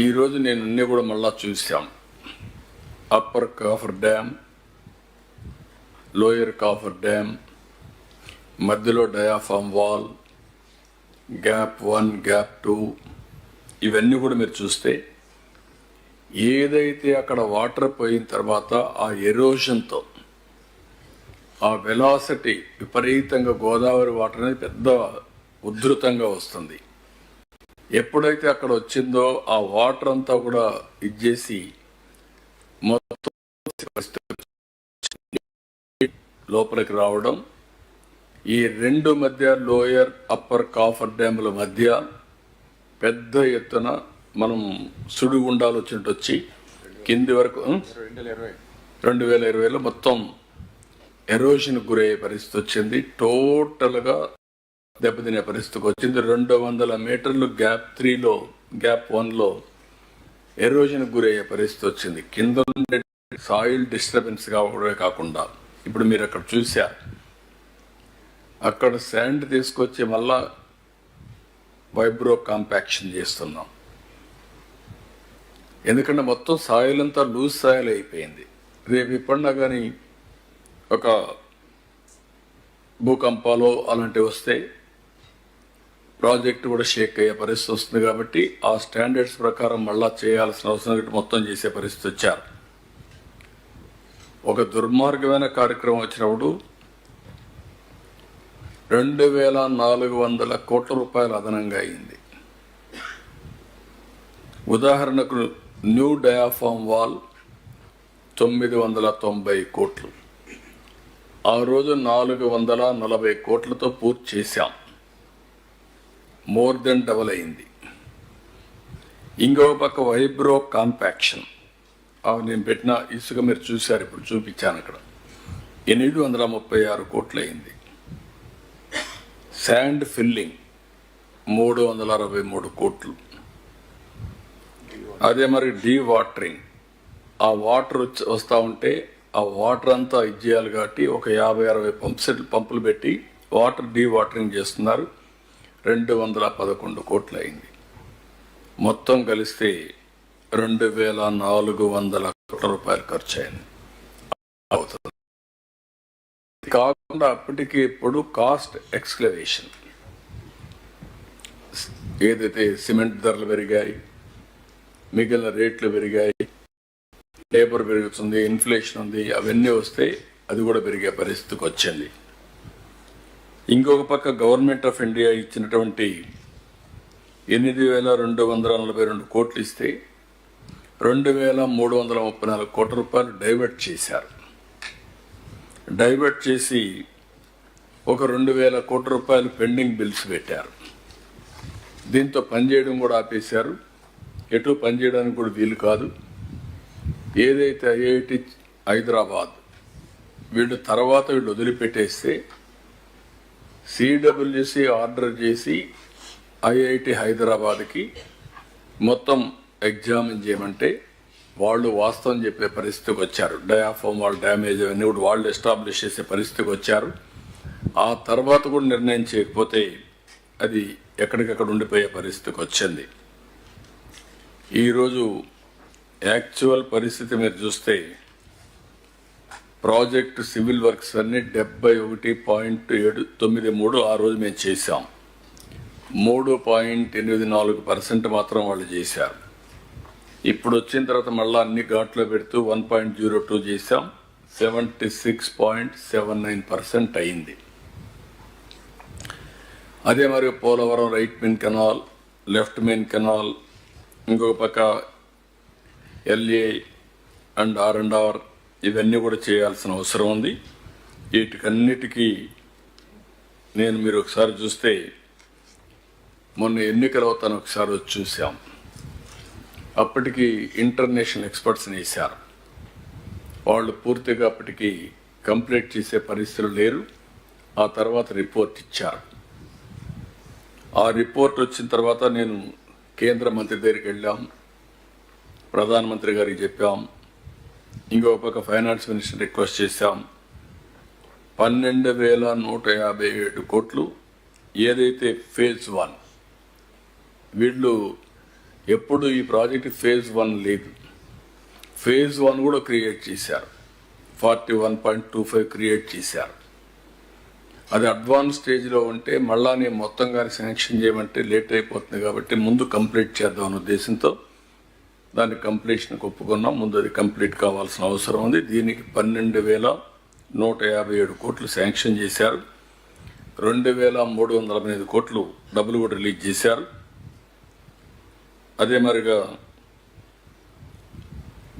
Speaker 1: ఈరోజు నేను అన్నీ కూడా మళ్ళా చూసాం. Upper coffer dam, lower coffer dam, మధ్యలో డయాఫామ్ వాల్, గ్యాప్ 1, గ్యాప్ 2 ఇవన్నీ కూడా మీరు చూస్తే ఏదైతే అక్కడ వాటర్ పోయిన తర్వాత ఆ ఎరోషన్తో ఆ వెలాసిటీ విపరీతంగా గోదావరి వాటర్ అనేది పెద్ద ఉధృతంగా వస్తుంది. ఎప్పుడైతే అక్కడ వచ్చిందో ఆ వాటర్ అంతా కూడా ఇచ్చేసి మొత్తం లోపలికి రావడం, ఈ 2 మధ్య లోయర్ అప్పర్ కాఫర్ డ్యాముల మధ్య పెద్ద ఎత్తున మనం సుడిగుండాలు వచ్చినట్టు వచ్చి కింది వరకు 2020లో మొత్తం ఎరోషన్కి గురయ్యే పరిస్థితి వచ్చింది. టోటల్గా దెబ్బతినే పరిస్థితికి వచ్చింది. 200 మీటర్లు గ్యాప్ 3లో గ్యాప్ 1లో ఎరోషన్కి గురయ్యే పరిస్థితి వచ్చింది. కింద ఉండే సాయిల్ డిస్టర్బెన్స్ కావడమే కాకుండా ఇప్పుడు మీరు అక్కడ చూశారు, అక్కడ శాండ్ తీసుకొచ్చి మళ్ళా వైబ్రో కాంపాక్షన్ చేస్తున్నాం. ఎందుకంటే మొత్తం సాయిల్ అంతా లూజ్ సాయిల్ అయిపోయింది. రేపు ఇప్పుడన్నా కానీ ఒక భూకంపాలు అలాంటివి వస్తే ప్రాజెక్ట్ కూడా షేక్ అయ్యే పరిస్థితి వస్తుంది. కాబట్టి ఆ స్టాండర్డ్స్ ప్రకారం మళ్ళా చేయాల్సిన అవసరం మొత్తం చేసే పరిస్థితి వచ్చారు. ఒక దుర్మార్గమైన కార్యక్రమం వచ్చినప్పుడు 2400 కోట్ల రూపాయలు అదనంగా అయింది. ఉదాహరణకు న్యూ డయాఫామ్ వాల్ 990 కోట్లు, ఆ రోజు 440 కోట్లతో పూర్తి చేశాం. మోర్ దెన్ డబల్ అయింది. ఇంకో పక్క వైబ్రో కాంపాక్షన్, నేను పెట్టిన ఇసుక మీరు చూశారు, ఇప్పుడు చూపించాను అక్కడ 836 కోట్లు అయింది. శాండ్ ఫిల్లింగ్ 363 కోట్లు. అదే మరి డీ వాటరింగ్, ఆ వాటర్ వస్తూ ఉంటే ఆ వాటర్ అంతా ఇచ్చేయాలి కాబట్టి ఒక 50-60 పంపులు పెట్టి వాటర్ డీ వాటరింగ్ చేస్తున్నారు. 211 కోట్లు అయింది. మొత్తం కలిస్తే 2400 కోట్ల రూపాయలు ఖర్చు అయింది అవుతుంది. కాకుండా అప్పటికి ఇప్పుడు కాస్ట్ ఎక్స్క్లవేషన్, ఏదైతే సిమెంట్ ధరలు పెరిగాయి, మిగిలిన రేట్లు పెరిగాయి, లేబర్ పెరుగుతుంది, ఇన్ఫ్లేషన్ ఉంది, అవన్నీ వస్తే అది కూడా పెరిగే పరిస్థితికి వచ్చింది. ఇంకొక పక్క గవర్నమెంట్ ఆఫ్ ఇండియా ఇచ్చినటువంటి 8242 కోట్లు ఇస్తే 2334 కోట్ల రూపాయలు డైవర్ట్ చేశారు. డైవర్ట్ చేసి ఒక 2000 కోట్ల రూపాయలు పెండింగ్ బిల్స్ పెట్టారు. దీంతో పనిచేయడం కూడా ఆపేశారు. ఎటు పనిచేయడానికి కూడా వీలు కాదు. ఏదైతే ఐఐటి హైదరాబాద్ వీళ్ళు వదిలిపెట్టేస్తే సిడబ్ల్యూసి ఆర్డర్ చేసి ఐఐటి హైదరాబాద్కి మొత్తం ఎగ్జామిన్ చేయమంటే వాళ్ళు వాస్తవం చెప్పే పరిస్థితికి వచ్చారు. డయాఫామ్ వాళ్ళు డ్యామేజ్ అవన్నీ కూడా వాళ్ళు ఎస్టాబ్లిష్ చేసే పరిస్థితికి వచ్చారు. ఆ తర్వాత కూడా నిర్ణయం చేయకపోతే అది ఎక్కడికక్కడ ఉండిపోయే పరిస్థితికి వచ్చింది. ఈరోజు యాక్చువల్ పరిస్థితి మీరు చూస్తే ప్రాజెక్టు సివిల్ వర్క్స్ అన్ని 71.793 ఆ రోజు మేము చేశాం. 3.84% మాత్రం వాళ్ళు చేశారు. ఇప్పుడు వచ్చిన తర్వాత మళ్ళీ అన్ని ఘాట్లో పెడుతూ 1.02 చేశాం. 76.79% అయింది. అదే మరి Polavaram right main canal, left main canal, ఇంకొక పక్క ఎల్ఏ అండ్ R&R ఇవన్నీ కూడా చేయాల్సిన అవసరం ఉంది. వీటికన్నిటికీ మీరు ఒకసారి చూస్తే మొన్న ఎన్నికలు అవుతాను ఒకసారి వచ్చి చూసాం. అప్పటికి ఇంటర్నేషనల్ ఎక్స్పర్ట్స్ని వేశారు. వాళ్ళు పూర్తిగా అప్పటికి కంప్లీట్ చేసే పరిస్థితులు లేరు. ఆ తర్వాత రిపోర్ట్ ఇచ్చారు. ఆ రిపోర్ట్ వచ్చిన తర్వాత నేను కేంద్ర మంత్రి దగ్గరికి వెళ్ళాం, ప్రధానమంత్రి గారికి చెప్పాం, ఇంకొక పక్క ఫైనాన్స్ మినిస్టర్ రిక్వెస్ట్ చేశాం. 12,157 కోట్లు ఏదైతే ఫేజ్ 1, వీళ్ళు ఎప్పుడు ఈ ప్రాజెక్ట్ ఫేజ్ 1 లేదు, ఫేజ్ 1 కూడా క్రియేట్ చేశారు. 41.25 క్రియేట్ చేశారు. అది అడ్వాన్స్ స్టేజ్లో ఉంటే మళ్ళా నేను మొత్తంగానే శాంక్షన్ చేయమంటే లేట్ అయిపోతుంది కాబట్టి ముందు కంప్లీట్ చేద్దాం అనే ఉద్దేశంతో దాని కంప్లీషన్కి ఒప్పుకున్నాం. ముందు అది కంప్లీట్ కావాల్సిన అవసరం ఉంది. దీనికి 12,157 కోట్లు శాంక్షన్ చేశారు. 2,308 కోట్లు డబ్బులు కూడా రిలీజ్ చేశారు. అదే మరిగా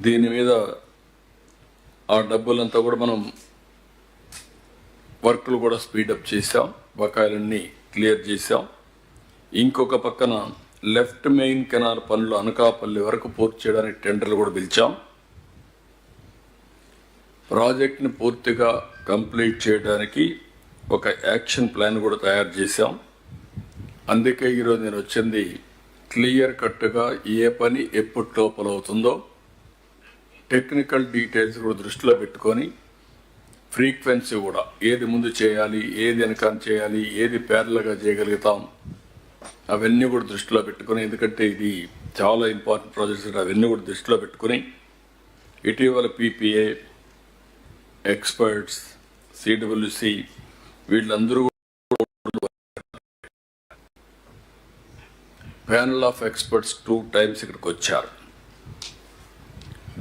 Speaker 1: దీని మీద ఆ డబ్బులంతా కూడా మనం వర్క్లు కూడా స్పీడప్ చేశాం, బకాయిలన్నీ క్లియర్ చేశాం. ఇంకొక పక్కన లెఫ్ట్ మెయిన్ కెనాల్ పనులు అనకాపల్లి వరకు పూర్తి చేయడానికి టెండర్లు కూడా పిలిచాం. ప్రాజెక్ట్ని పూర్తిగా కంప్లీట్ చేయడానికి ఒక యాక్షన్ ప్లాన్ కూడా తయారు చేశాం. అందుకే ఈరోజు నేను వచ్చింది క్లియర్ కట్గా ఏ పని ఎప్పుడు లోపల అవుతుందో టెక్నికల్ డీటెయిల్స్ కూడా దృష్టిలో పెట్టుకొని ఫ్రీక్వెన్సీ కూడా ఏది ముందు చేయాలి, ఏది వెనకాల చేయాలి, ఏది ప్యారల్గా చేయగలుగుతాం అవన్నీ కూడా దృష్టిలో పెట్టుకొని, ఎందుకంటే ఇది చాలా ఇంపార్టెంట్ ప్రాజెక్ట్స్, అవన్నీ కూడా దృష్టిలో పెట్టుకొని ఇటీవల PPA ఎక్స్పర్ట్స్, CWC వీళ్ళందరూ ప్యానల్ ఆఫ్ ఎక్స్పర్ట్స్ 2 times ఇక్కడికి వచ్చారు.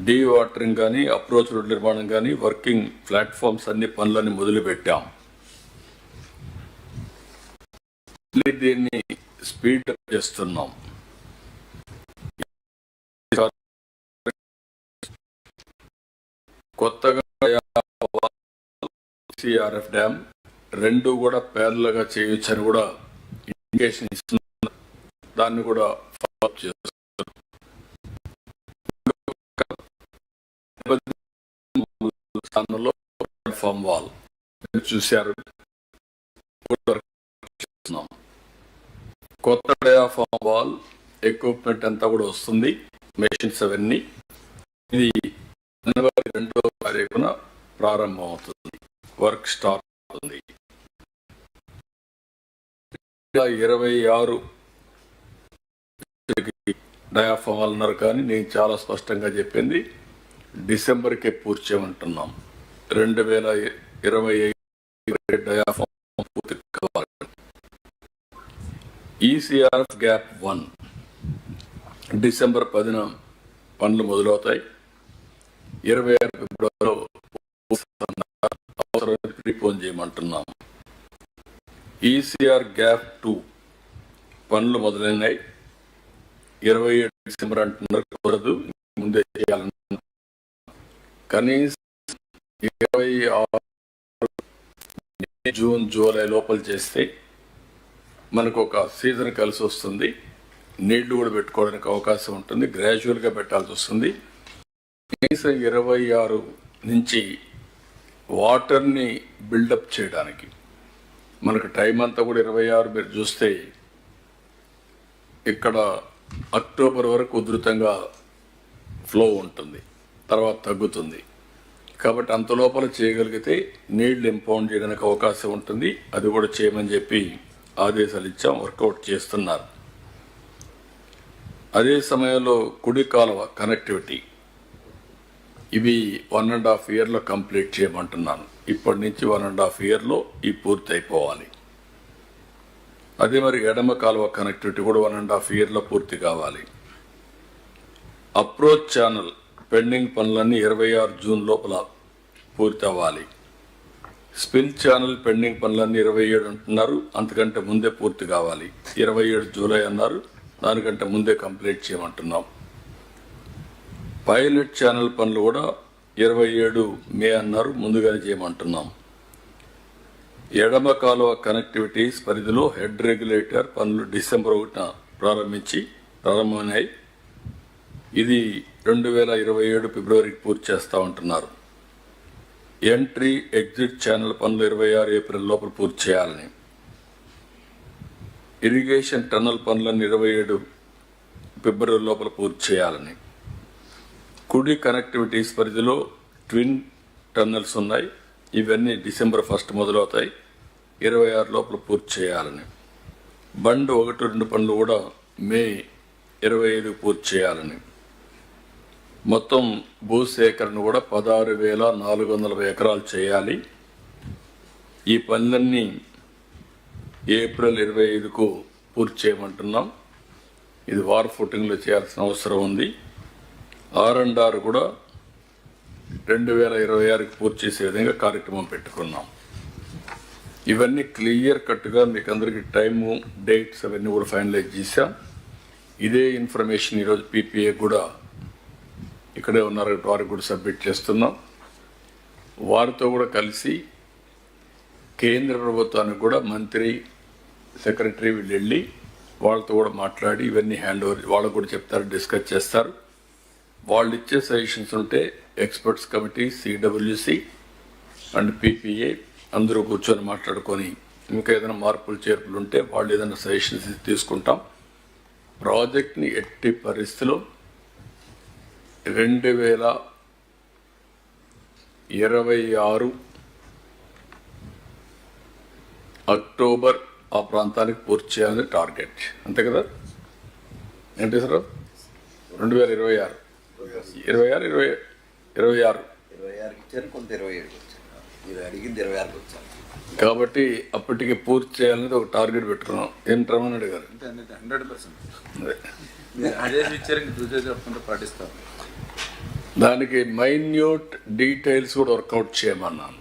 Speaker 1: డీ వాటరింగ్ కానీ, అప్రోచ్ రోడ్ నిర్మాణం కానీ, వర్కింగ్ ప్లాట్ఫామ్స్ అన్ని పనులని మొదలుపెట్టాం. దీన్ని స్పీడ్ అప్ చేస్తున్నాం. కొత్తగా CRF డ్యామ్ 2 కూడా ప్యారల్గా చేయొచ్చని కూడా ఇండికేషన్ ఇస్తున్నారు. దాన్ని కూడా ఫాలో అప్ చేస్తున్నారు. స్థానంలో ప్లాట్ఫామ్ వాల్ చూశారు. కొత్త డయాఫామ్ వాల్ ఎక్విప్మెంట్ అంతా కూడా వస్తుంది, మెషిన్స్ అవన్నీ. ఇది జనవరి 2వ తారీఖున ప్రారంభం అవుతుంది, వర్క్ స్టార్ట్ అవుతుంది. 26 డయాఫామ్ వాల్ అన్నారు, కానీ నేను చాలా స్పష్టంగా చెప్పింది డిసెంబర్కే పూర్తి చేయమంటున్నాం. 2025 డయాఫామ్ పూర్తి కావాలి. ECRF గ్యాప్ 1 డిసెంబర్ 10న పనులు మొదలవుతాయి. 26 ఫిబ్రవరిలో అవసరం ప్రీపోన్ చేయమంటున్నాం. ECR గ్యాప్ 2 పనులు మొదలైనాయి. 27 డిసెంబర్ అంటున్నారు, కుదరదు, ముందే చేయాలన్న. కనీసం 26 జూన్ జూలై లోపల చేస్తే మనకు ఒక సీజన్ కలిసి వస్తుంది. నీళ్లు కూడా పెట్టుకోవడానికి అవకాశం ఉంటుంది. గ్రాడ్యువల్గా పెట్టాల్సి వస్తుంది. కనీసం 26 నుంచి వాటర్ని బిల్డప్ చేయడానికి మనకు టైం అంతా కూడా 26. మీరు చూస్తే ఇక్కడ అక్టోబర్ వరకు ఉధృతంగా ఫ్లో ఉంటుంది, తర్వాత తగ్గుతుంది. కాబట్టి అంత లోపల చేయగలిగితే నీళ్లు ఇంపౌండ్ చేయడానికి అవకాశం ఉంటుంది. అది కూడా చేయమని చెప్పి ఆదేశాలు ఇచ్చాం. వర్కౌట్ చేస్తున్నారు. అదే సమయంలో కుడి కాలువ కనెక్టివిటీ ఇవి 1.5 yearలో కంప్లీట్ చేయమంటున్నాను. ఇప్పటి నుంచి 1.5 yearలో ఈ పూర్తి అయిపోవాలి. అదే మరి ఎడమ కాలువ కనెక్టివిటీ కూడా 1.5 yearలో పూర్తి కావాలి. అప్రోచ్ ఛానల్ పెండింగ్ పనులన్నీ 26 జూన్ లోపల పూర్తి అవ్వాలి. స్పిల్ ఛానల్ పెండింగ్ పనులన్నీ 27 అంటున్నారు, అంతకంటే ముందే పూర్తి కావాలి. 27 జూలై అన్నారు, దానికంటే ముందే కంప్లీట్ చేయమంటున్నాం. పైలట్ ఛానల్ పనులు కూడా 27 మే అన్నారు, ముందుగానే చేయమంటున్నాం. ఎడమ కాలువ కనెక్టివిటీస్ పరిధిలో హెడ్ రెగ్యులేటర్ పనులు డిసెంబర్ 1న ప్రారంభమైనాయి. ఇది 2027 ఫిబ్రవరికి పూర్తి చేస్తా ఉంటున్నారు. ఎంట్రీ ఎగ్జిట్ ఛానల్ పనులు 26 ఏప్రిల్ లోపల పూర్తి చేయాలని. ఇరిగేషన్ టన్నల్ పనులను 27 ఫిబ్రవరి లోపల పూర్తి చేయాలని. కుడి కనెక్టివిటీస్ పరిధిలో ట్విన్ టన్నల్స్ ఉన్నాయి, ఇవన్నీ డిసెంబర్ 1 మొదలవుతాయి, 26 లోపల పూర్తి చేయాలని. బండ్ 1-2 పనులు కూడా మే 25 పూర్తి చేయాలని. మొత్తం భూసేకరణ కూడా 16,440 ఎకరాలు చేయాలి. ఈ పనులన్నీ ఏప్రిల్ 25కు పూర్తి చేయమంటున్నాం. ఇది వార్ ఫుటింగ్లో చేయాల్సిన అవసరం ఉంది. R&R కూడా 2026కి పూర్తి చేసే విధంగా కార్యక్రమం పెట్టుకున్నాం. ఇవన్నీ క్లియర్ కట్గా మీకు అందరికీ టైము, డేట్స్ అవన్నీ కూడా ఫైనలైజ్ చేశాం. ఇదే ఇన్ఫర్మేషన్ ఈరోజు PPA కూడా ఇక్కడే ఉన్నారు, వారికి కూడా సబ్మిట్ చేస్తున్నాం. వారితో కూడా కలిసి కేంద్ర ప్రభుత్వానికి కూడా మంత్రి, సెక్రటరీ వీళ్ళు వెళ్ళి వాళ్ళతో కూడా మాట్లాడి ఇవన్నీ హ్యాండ్ ఓవర్ వాళ్ళకు కూడా చెప్తారు, డిస్కస్ చేస్తారు. వాళ్ళు ఇచ్చే సజెషన్స్ ఉంటే experts committee, CWC and PPE అందరూ కూర్చొని మాట్లాడుకొని ఇంకా ఏదైనా మార్పులు చేర్పులు ఉంటే వాళ్ళు ఏదైనా సజెషన్స్ తీసుకుంటాం. ప్రాజెక్ట్ని ఎట్టి పరిస్థితిలో 2026 అక్టోబర్ ఆ ప్రాంతానికి పూర్తి చేయాలని టార్గెట్. అంతే కదా వెంకటేశ్వరరావు? 2026
Speaker 2: ఇచ్చారు, కొంత 27 వచ్చారు. మీరు అడిగింది 26 వచ్చారు
Speaker 1: కాబట్టి అప్పటికి పూర్తి చేయాలనేది ఒక టార్గెట్ పెట్టుకున్నాం. ఏం రమణ అడిగారు?
Speaker 3: 100%. మీరు అదే ఫీచర్ దూజే చెప్పకుండా పాటిస్తారు.
Speaker 1: దానికి మైన్యూట్ డీటెయిల్స్ కూడా వర్కౌట్ చేయమన్నాను.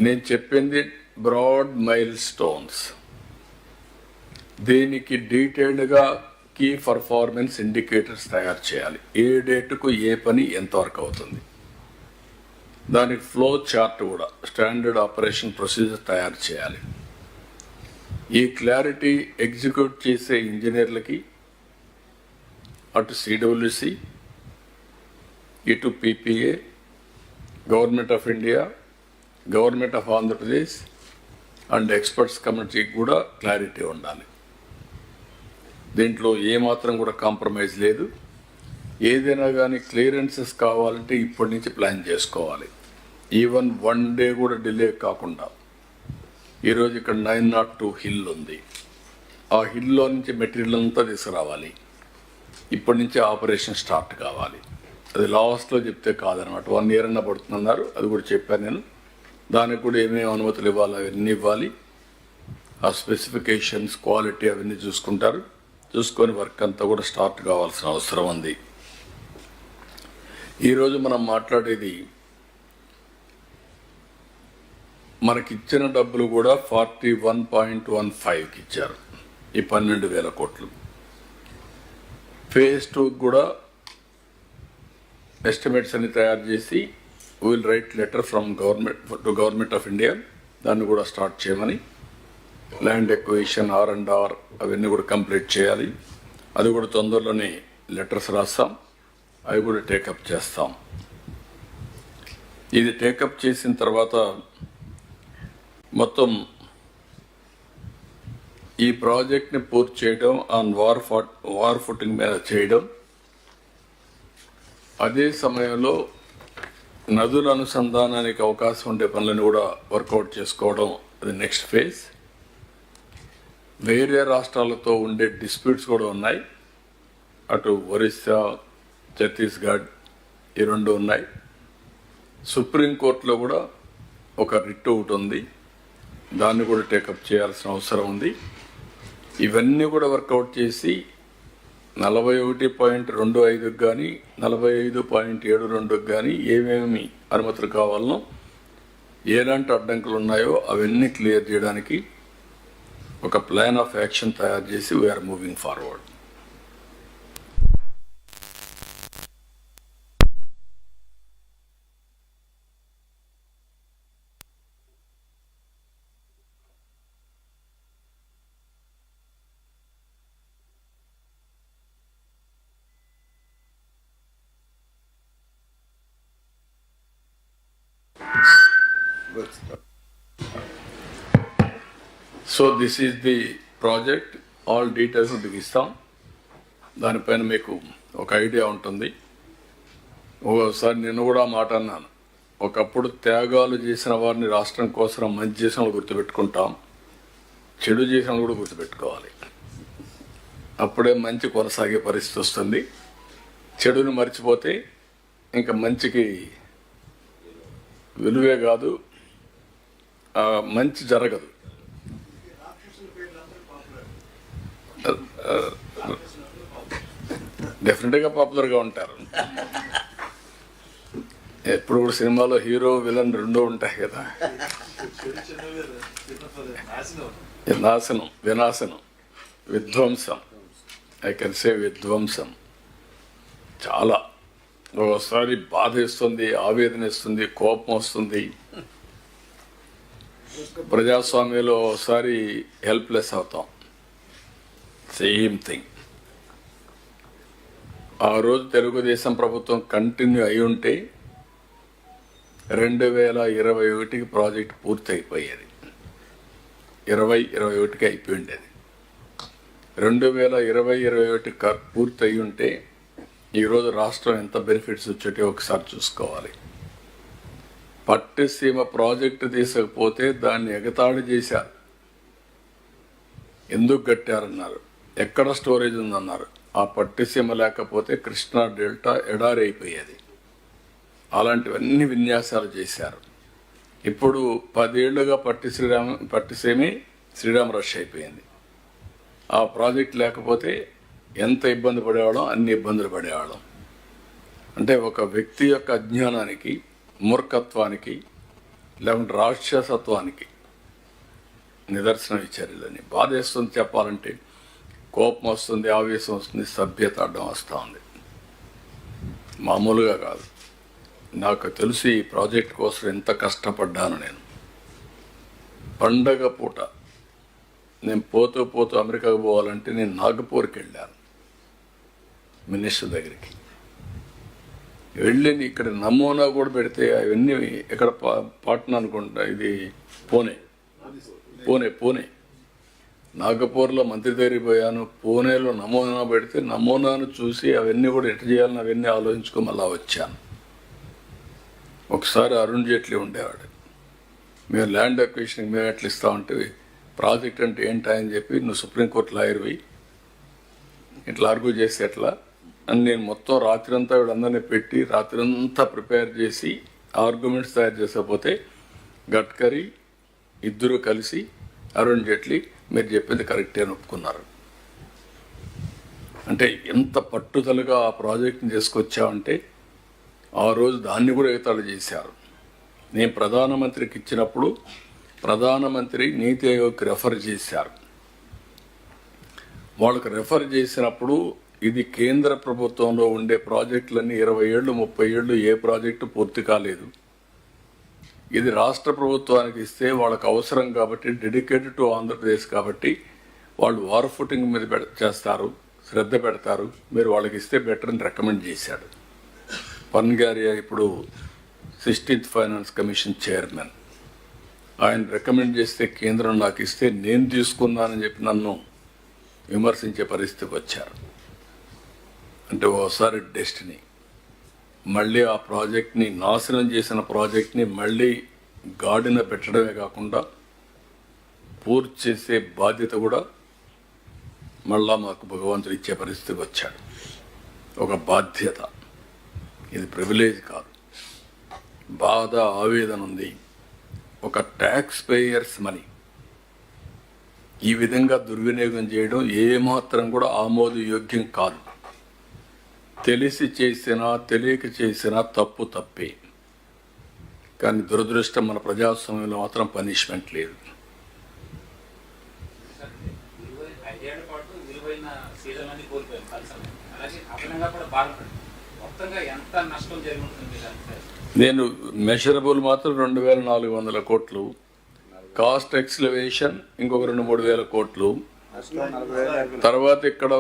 Speaker 1: నేను చెప్పింది బ్రాడ్ మైల్ స్టోన్స్. దీనికి డీటెయిల్డ్గా కీ పర్ఫార్మెన్స్ ఇండికేటర్స్ తయారు చేయాలి. ఏ డేటుకు ఏ పని ఎంతవరకు అవుతుంది, దానికి ఫ్లో చార్ట్ కూడా స్టాండర్డ్ ఆపరేషన్ ప్రొసీజర్ తయారు చేయాలి. ఈ క్లారిటీ ఎగ్జిక్యూట్ చేసే ఇంజనీర్లకి అటు సిడబ్ల్యూసి, ఇటు PPE, government of India, government of Andhra Pradesh and experts కమిటీకి కూడా క్లారిటీ ఉండాలి. దీంట్లో ఏమాత్రం కూడా కాంప్రమైజ్ లేదు. ఏదైనా కానీ క్లియరెన్సెస్ కావాలంటే ఇప్పటి నుంచి ప్లాన్ చేసుకోవాలి. ఈవెన్ 1 డే కూడా డిలే కాకుండా. ఈరోజు ఇక్కడ 902 హిల్ ఉంది. ఆ హిల్లో నుంచి మెటీరియల్ అంతా తీసుకురావాలి. ఇప్పటి నుంచి ఆపరేషన్ స్టార్ట్ కావాలి. అది లాస్ట్లో చెప్తే కాదనమాట. 1 year అన్న పడుతుందన్నారు. అది కూడా చెప్పాను నేను. దానికి కూడా ఏమేమి అనుమతులు ఇవ్వాలి అవన్నీ ఇవ్వాలి. ఆ స్పెసిఫికేషన్స్, క్వాలిటీ అవన్నీ చూసుకుంటారు. చూసుకొని వర్క్ అంతా కూడా స్టార్ట్ కావాల్సిన అవసరం ఉంది. ఈరోజు మనం మాట్లాడేది మనకిచ్చిన డబ్బులు కూడా 41.15కి ఇచ్చారు. ఈ 12,000 కోట్లు. phase 2 కూడా ఎస్టిమేట్స్ అన్ని తయారు చేసి will write letter from government of India. దాన్ని కూడా స్టార్ట్ చేయమని. ల్యాండ్ ఎక్విజిషన్, R&R అవన్నీ కూడా కంప్లీట్ చేయాలి. అది కూడా తొందరలోనే లెటర్స్ రాస్తాం. అవి కూడా టేకప్ చేస్తాం. ఇది టేకప్ చేసిన తర్వాత మొత్తం ఈ ప్రాజెక్ట్ని పూర్తి చేయడం, ఆన్ వార్ ఫుటింగ్ మీద చేయడం, అదే సమయంలో నదుల అనుసంధానానికి అవకాశం ఉండే పనులను కూడా వర్కౌట్ చేసుకోవడం అది నెక్స్ట్ ఫేజ్. వేరే రాష్ట్రాలతో ఉండే డిస్ప్యూట్స్ కూడా ఉన్నాయి. అటు ఒరిస్సా, ఛత్తీస్గఢ్ ఈ 2 ఉన్నాయి. సుప్రీంకోర్టులో కూడా ఒక రిట్ ఒకటి ఉంది. దాన్ని కూడా టేకప్ చేయాల్సిన అవసరం ఉంది. ఇవన్నీ కూడా వర్కౌట్ చేసి 41.25కి కానీ 45.72కి కానీ ఏమేమి అనుమతులు కావాలనో, ఎలాంటి అడ్డంకులు ఉన్నాయో అవన్నీ క్లియర్ చేయడానికి ఒక ప్లాన్ ఆఫ్ యాక్షన్ తయారు చేసి we are moving forward. So this is the project. All details మీకు ఇస్తాం. దానిపైన మీకు ఒక ఐడియా ఉంటుంది. ఒకసారి నేను కూడా మాట అన్నాను, ఒకప్పుడు త్యాగాలు చేసిన వారిని రాష్ట్రం కోసం మంచి చేసిన వాళ్ళు గుర్తుపెట్టుకుంటాం, చెడు చేసిన వాళ్ళు కూడా గుర్తుపెట్టుకోవాలి. అప్పుడే మంచి కొనసాగే పరిస్థితి వస్తుంది. చెడుని మర్చిపోతే ఇంకా మంచికి విలువే కాదు, మంచి జరగదు. డెఫినెట్గా పాపులర్గా ఉంటారు. ఎప్పుడు కూడా సినిమాలో హీరో విలన్ 2 ఉంటాయి కదా. నాశనం, వినాశనం, విధ్వంసం. ఐ కెన్ సే విధ్వంసం. చాలా ఒకసారి బాధ ఇస్తుంది, ఆవేదన ఇస్తుంది, కోపం వస్తుంది. ప్రజాస్వామ్యంలో ఒకసారి హెల్ప్లెస్ అవుతాం. Same thing. ఆ రోజు తెలుగుదేశం ప్రభుత్వం కంటిన్యూ అయి ఉంటే 2021కి ప్రాజెక్ట్ పూర్తి అయిపోయేది. 2021కి అయిపోయి ఉండేది. 2020-21 పూర్తి అయి ఉంటే ఈరోజు రాష్ట్రం ఎంత బెనిఫిట్స్ వచ్చేటో ఒకసారి చూసుకోవాలి. పట్టిసీమ ప్రాజెక్టు తీసుకపోతే దాన్ని ఎగతాళి చేశారు. ఎందుకు కట్టారన్నారు, ఎక్కడ స్టోరేజ్ ఉందన్నారు. ఆ పట్టిసీమ లేకపోతే కృష్ణా డెల్టా ఎడారి అయిపోయేది. అలాంటివన్నీ విన్యాసాలు చేశారు. ఇప్పుడు 10 ఏళ్లుగా పట్టిసీమే శ్రీరామ రష్ అయిపోయింది. ఆ ప్రాజెక్ట్ లేకపోతే ఎంత ఇబ్బంది పడేవాళ్ళం, అన్ని ఇబ్బందులు పడేవాళ్ళం. అంటే ఒక వ్యక్తి యొక్క అజ్ఞానానికి, మూర్ఖత్వానికి, లేకుంటే రాక్షసత్వానికి నిదర్శనం ఇచ్చారు. ఇదని బాధేస్తుంది చెప్పాలంటే. కోపం వస్తుంది, ఆవేశం వస్తుంది, సభ్యత అడ్డం వస్తూ ఉంది. మామూలుగా కాదు. నాకు తెలిసి ఈ ప్రాజెక్ట్ కోసం ఎంత కష్టపడ్డాను నేను. పండగ పూట నేను పోతూ అమెరికాకు పోవాలంటే నేను నాగపూర్కి వెళ్ళాను మినిస్టర్ దగ్గరికి. వెళ్ళి ఇక్కడ నమూనా కూడా పెడితే అవన్నీ ఎక్కడ పాట్నా అనుకుంటా, ఇది పూణే నాగపూర్లో మంత్రి దగ్గరికి పోయాను. పూణేలో నమూనా పెడితే నమూనాను చూసి అవన్నీ కూడా ఎట్లా చేయాలని అవన్నీ ఆలోచించుకొని మళ్ళా వచ్చాను. ఒకసారి అరుణ్ జైట్లీ ఉండేవాడు. మేము ల్యాండ్ అక్విజిషన్కి మేము ఎట్లా ఇస్తామంటే, ప్రాజెక్ట్ అంటే ఏంటని చెప్పి, నువ్వు సుప్రీంకోర్టు లాయర్వి, ఇట్లా ఆర్గ్యూ చేసి ఎట్లా అని నేను మొత్తం రాత్రంతా వీళ్ళందరినీ పెట్టి రాత్రంతా ప్రిపేర్ చేసి ఆర్గ్యుమెంట్స్ తయారు చేసకపోతే గడ్కరీ ఇద్దరు కలిసి అరుణ్ జైట్లీ మీరు చెప్పింది కరెక్టే అని ఒప్పుకున్నారు. అంటే ఎంత పట్టుదలగా ఆ ప్రాజెక్ట్ని తీసుకొచ్చామంటే ఆ రోజు దాన్ని కూడా ఎగతాళి చేశారు. నేను ప్రధానమంత్రికి ఇచ్చినప్పుడు ప్రధానమంత్రి నీతి ఆయోగ్కి రెఫర్ చేశారు. వాళ్ళకి రెఫర్ చేసినప్పుడు ఇది కేంద్ర ప్రభుత్వంలో ఉండే ప్రాజెక్టులన్నీ 20 ఏళ్ళు 30 ఏళ్ళు ఏ ప్రాజెక్టు పూర్తి కాలేదు. ఇది రాష్ట్ర ప్రభుత్వానికి ఇస్తే వాళ్ళకి అవసరం కాబట్టి, డెడికేటెడ్ టు ఆంధ్రప్రదేశ్ కాబట్టి వాళ్ళు వార్ ఫుటింగ్ మీద చేస్తారు, శ్రద్ధ పెడతారు, మీరు వాళ్ళకి ఇస్తే బెటర్ అని రికమెండ్ చేశాడు. పన్గారియా ఇప్పుడు 16th ఫైనాన్స్ కమిషన్ చైర్మన్. ఆయన రికమెండ్ చేస్తే కేంద్రం నాకు ఇస్తే నేను తీసుకున్నానని చెప్పి నన్ను విమర్శించే పరిస్థితికి వచ్చారు. అంటే ఓసారి డెస్టినీ. మళ్ళీ ఆ ప్రాజెక్ట్ని, నాశనం చేసిన ప్రాజెక్ట్ని మళ్ళీ గాడిన పెట్టడమే కాకుండా పూర్తి చేసే బాధ్యత కూడా మళ్ళా మాకు భగవంతుడు ఇచ్చే పరిస్థితికి వచ్చాడు. ఒక బాధ్యత. ఇది ప్రివిలేజ్ కాదు, బాధ, ఆవేదన ఉంది. ఒక ట్యాక్స్ పేయర్స్ మనీ ఈ విధంగా దుర్వినియోగం చేయడం ఏమాత్రం కూడా ఆమోదయోగ్యం కాదు. తెలిసి చేసినా తెలియక చేసినా తప్పు తప్పే. కానీ దురదృష్టం మన ప్రజాస్వామ్యంలో మాత్రం పనిష్మెంట్ లేదు.
Speaker 4: 5 ఏళ్ల పాటు విలువైన సీజన్లన్నీ కోల్పోయాం. అలాగే అదనంగా కూడా బాధపడి మొత్తంగా ఎంత నష్టం జరిగి ఉంటుంది.
Speaker 1: నేను మెషరబుల్ మాత్రం 2400 కోట్లు, కాస్ట్ ఎక్స్లవేషన్ ఇంకొక 2-3 వేల కోట్లు, తర్వాత ఇక్కడ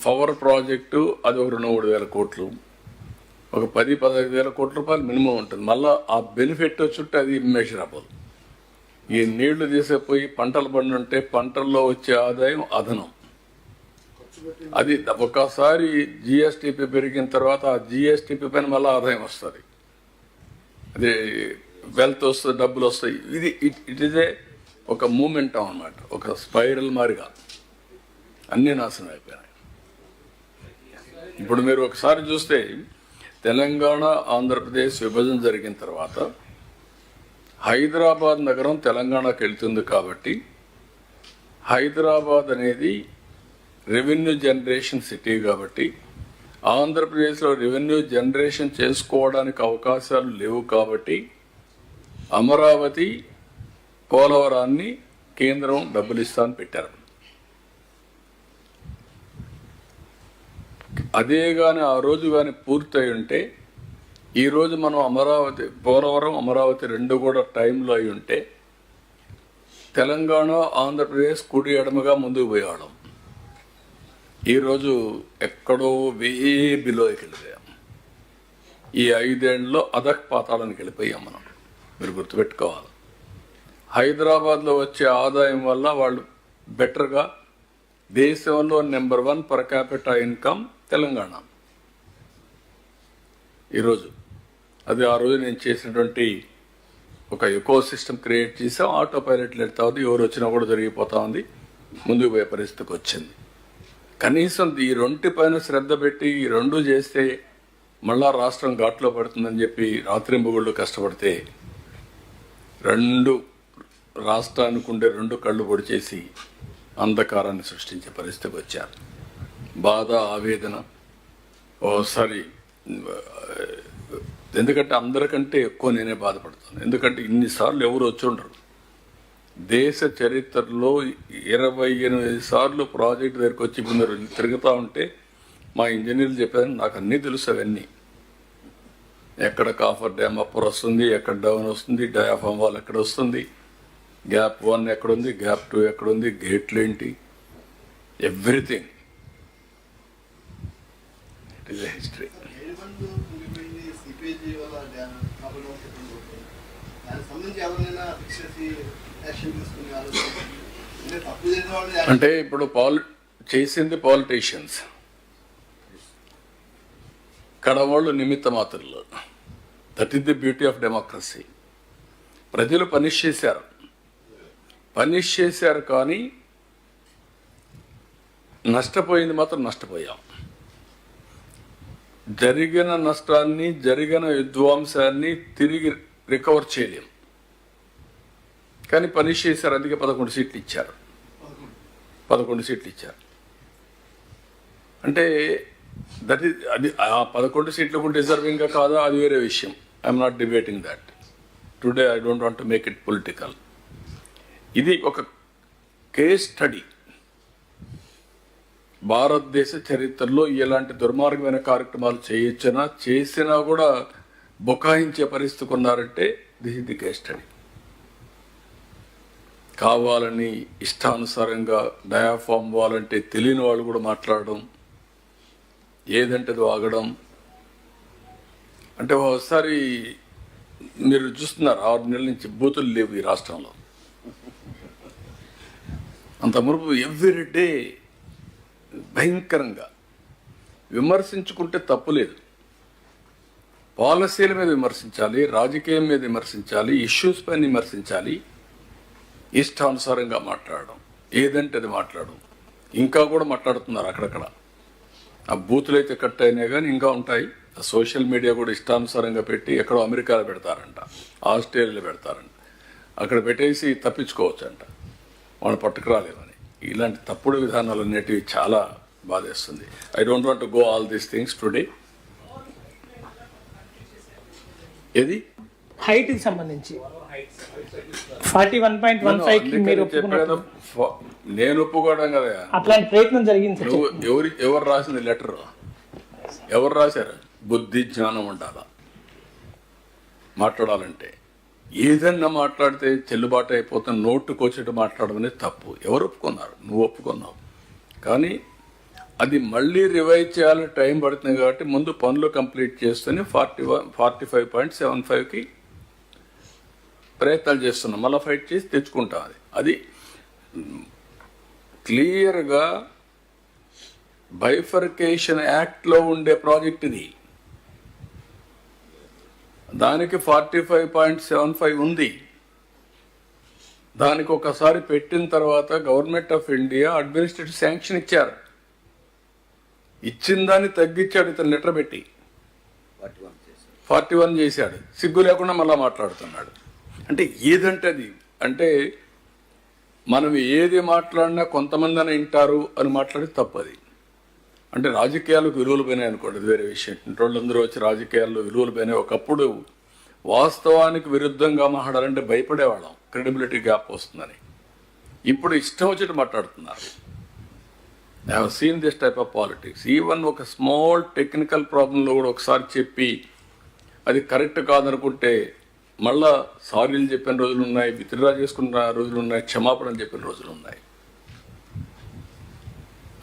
Speaker 1: పవర్ ప్రాజెక్టు అది ఒక 2-3 వేల కోట్లు, ఒక 10-15 వేల కోట్ల రూపాయలు మినిమం ఉంటుంది. మళ్ళీ ఆ బెనిఫిట్ వచ్చుంటే అది మెషరబుల్. ఈ నీళ్లు తీసేపోయి పంటలు పండుంటే పంటల్లో వచ్చే ఆదాయం అదనం. అది ఒకసారి జిఎస్టిపి పెరిగిన తర్వాత ఆ జిఎస్టిపి పైన మళ్ళీ ఆదాయం వస్తుంది. అది వెల్త్ వస్తుంది, డబ్బులు వస్తాయి. ఇది ఇట్ ఈజ్ ఒక మూమెంటం అన్నమాట, ఒక స్పైరల్ మారిగా అన్నీ నాశనం అయిపోయినాయి. ఇప్పుడు మీరు ఒకసారి చూస్తే తెలంగాణ ఆంధ్రప్రదేశ్ విభజన జరిగిన తర్వాత హైదరాబాద్ నగరం తెలంగాణకు వెళ్తుంది కాబట్టి హైదరాబాద్ అనేది రెవెన్యూ జనరేషన్ సిటీ కాబట్టి ఆంధ్రప్రదేశ్లో రెవెన్యూ జనరేషన్ చేసుకోవడానికి అవకాశాలు లేవు కాబట్టి అమరావతి, పోలవరాన్ని కేంద్రం డబ్బులు ఇస్తాను పెట్టారు. అదే కానీ ఆ రోజు కానీ పూర్తయి ఉంటే ఈరోజు మనం అమరావతి, పోలవరం, అమరావతి రెండు కూడా టైంలో అయి ఉంటే తెలంగాణ, ఆంధ్రప్రదేశ్ కుడి ఎడమగా ముందుకు పోయేవాళ్ళం. ఈరోజు ఎక్కడో వే బిలోకి వెళ్ళిపోయాం. ఈ 5 ఏళ్ళలో అధఃపాతాళానికి వెళ్ళిపోయాం మనం. మీరు గుర్తుపెట్టుకోవాలి. హైదరాబాద్లో వచ్చే ఆదాయం వల్ల వాళ్ళు బెటర్గా దేశంలో number 1 per capital income Telangana ఈరోజు. అది ఆ రోజు నేను చేసినటువంటి ఒక ఎకో సిస్టమ్ క్రియేట్ చేసాం. ఆటో పైలట్లు వెళ్తా ఉంది, ఎవరు వచ్చినా కూడా జరిగిపోతా ఉంది, ముందుకు పోయే పరిస్థితికి వచ్చింది. కనీసం ఈ 2 పైన శ్రద్ధ పెట్టి ఈ 2 చేస్తే మళ్ళా రాష్ట్రం ఘాట్లో పడుతుందని చెప్పి రాత్రింబగుళ్ళు కష్టపడితే 2 రాష్ట్రానికి ఉండే 2 కళ్ళు పొడి చేసి అంధకారాన్ని సృష్టించే పరిస్థితికి వచ్చారు. బాధ, ఆవేదన ఓసారి. ఎందుకంటే అందరికంటే ఎక్కువ నేనే బాధపడతాను. ఎందుకంటే ఇన్నిసార్లు ఎవరు వచ్చి ఉండరు. దేశ చరిత్రలో 28 సార్లు ప్రాజెక్ట్ దగ్గరికి వచ్చి ముందరు తిరుగుతూ ఉంటే మా ఇంజనీర్లు చెప్పారని నాకు అన్నీ తెలుసు. అవన్నీ ఎక్కడ కాఫర్ డ్యామ్ అప్పర్ వస్తుంది, ఎక్కడ డౌన్ వస్తుంది, డయాఫామ్ వాల్ ఎక్కడ వస్తుంది, గ్యాప్ 1 ఎక్కడుంది, గ్యాప్ 2 ఎక్కడుంది, గేట్లు ఏంటి, everything. It is a history. అంటే ఇప్పుడు చేసింది పాలిటీషియన్స్, కడవాళ్ళు నిమిత్త మాత్రులు. That is the beauty of democracy. ప్రజలు పనిష్ చేశారు కానీ నష్టపోయింది మాత్రం నష్టపోయాం. జరిగిన నష్టాన్ని, జరిగిన విధ్వంసాన్ని తిరిగి రికవర్ చేయలేం. కానీ పనిష్ చేశారు, అందుకే 11 సీట్లు ఇచ్చారు. 11 సీట్లు ఇచ్చారు అంటే దట్ ఈస్, అది ఆ 11 సీట్లకు డిజర్వింగ్గా కాదా అది వేరే విషయం. I'm not debating that today. I don't want to make it political. ఇది ఒక కేస్ స్టడీ. భారతదేశ చరిత్రలో ఎలాంటి దుర్మార్గమైన కార్యక్రమాలు చేసినా కూడా బుకాయించే పరిస్థితికి ఉన్నారంటే this is the case study. కావాలని ఇష్టానుసారంగా డయాఫామ్ వాలంటే తెలియని వాళ్ళు కూడా మాట్లాడడం, ఏదంటే వాగడం. అంటే ఒకసారి మీరు చూస్తున్నారు 6 నెలల నుంచి బూతులు లేవు ఈ రాష్ట్రంలో. అంత మురుపు ఎవ్రీడే భయంకరంగా విమర్శించుకుంటే తప్పులేదు. పాలసీల మీద విమర్శించాలి, రాజకీయం మీద విమర్శించాలి, ఇష్యూస్ పైన విమర్శించాలి. ఇష్టానుసారంగా మాట్లాడడం, ఏదంటే అది మాట్లాడడం. ఇంకా కూడా మాట్లాడుతున్నారు అక్కడక్కడ. ఆ బూతులు అయితే కట్ అయినాయి కానీ ఇంకా ఉంటాయి. సోషల్ మీడియా కూడా ఇష్టానుసారంగా పెట్టి ఎక్కడో అమెరికాలో పెడతారంట, ఆస్ట్రేలియాలో పెడతారంట. అక్కడ పెట్టేసి తప్పించుకోవచ్చు అంట, వాళ్ళు పట్టుకురాలేమని. ఇలాంటి తప్పుడు విధానాలు అనేటివి చాలా బాధేస్తుంది. I don't want to go all these things today. ఏది
Speaker 11: హైట్కి సంబంధించి 41.15 మీరు
Speaker 1: చెప్పాను. నేను ఒప్పుకోవడం కదా.
Speaker 11: అట్లాంటి ప్రయత్నం జరిగింది.
Speaker 1: ఎవరు రాసింది లెటర్? ఎవరు రాశారు? బుద్ధి జ్ఞానం ఉండాలా మాట్లాడాలంటే. ఏదన్నా మాట్లాడితే చెల్లుబాటు అయిపోతున్న నోటుకొచ్చేట్టు మాట్లాడడం అనేది తప్పు. ఎవరు ఒప్పుకున్నారు? నువ్వు ఒప్పుకున్నావు. కానీ అది మళ్ళీ రివైజ్ చేయాలని టైం పడుతుంది కాబట్టి ముందు పనులు కంప్లీట్ చేస్తూనే 45.75కి ప్రయత్నాలు చేస్తున్నాం. మళ్ళీ ఫైట్ చేసి తెచ్చుకుంటాం. అది క్లియర్గా బైఫర్కేషన్ యాక్ట్లో ఉండే ప్రాజెక్ట్ ఇది. దానికి 45.75 ఉంది. దానికి ఒకసారి పెట్టిన తర్వాత government of India administrative sanction ఇచ్చారు. ఇచ్చిన దాన్ని తగ్గించాడు ఇతను లెటర్ పెట్టి. 41 చేశాడు. సిగ్గు లేకుండా మళ్ళీ మాట్లాడుతున్నాడు. అంటే ఏదంటే అది. అంటే మనం ఏది మాట్లాడినా కొంతమంది అని వింటారు అని మాట్లాడి తప్పది. అంటే రాజకీయాలకు విలువలు పోయినాయి అనుకోండి, అది వేరే విషయం. ఇంటోళ్ళందరూ వచ్చి రాజకీయాల్లో విలువలు పోయినాయి. ఒకప్పుడు వాస్తవానికి విరుద్ధంగా మాట్లాడాలంటే భయపడేవాళ్ళం, క్రెడిబిలిటీ గ్యాప్ వస్తుందని. ఇప్పుడు ఇష్టం వచ్చేట్టు మాట్లాడుతున్నారు. I have seen this type of politics. Even ఒక స్మాల్ టెక్నికల్ ప్రాబ్లంలో కూడా ఒకసారి చెప్పి అది కరెక్ట్ కాదనుకుంటే మళ్ళా సారీలు చెప్పిన రోజులు ఉన్నాయి, విత్డ్రా చేసుకున్న రోజులు ఉన్నాయి, క్షమాపణ చెప్పిన రోజులు ఉన్నాయి.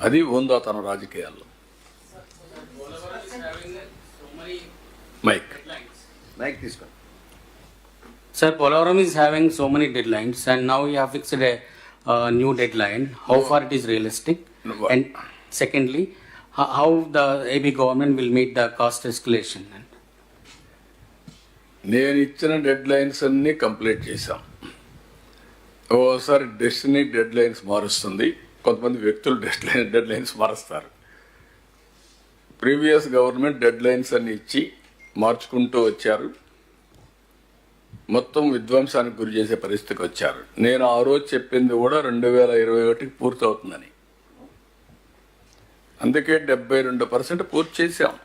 Speaker 1: అది ఉందాతనం రాజకీయాల్లో.
Speaker 2: మైక్ తీసుకోండి.
Speaker 6: Sir, Polavaram is having so many deadlines, and now you have fixed a new deadline. How far it is realistic? And secondly, how the AB government will meet the cost escalation?
Speaker 1: నేను ఇచ్చిన dead lines అన్నీ complete చేశాం. ఓసారి destiny dead lines మారుస్తుంది, కొంతమంది వ్యక్తులు dead lines మారుస్తారు. Previous government dead lines అన్ని ఇచ్చి మార్చుకుంటూ వచ్చారు, మొత్తం విధ్వంసానికి గురి చేసే పరిస్థితికి వచ్చారు. నేను ఆ రోజు చెప్పింది కూడా 2021 పూర్తవుతుందని, అందుకే 72% పూర్తి చేశాం,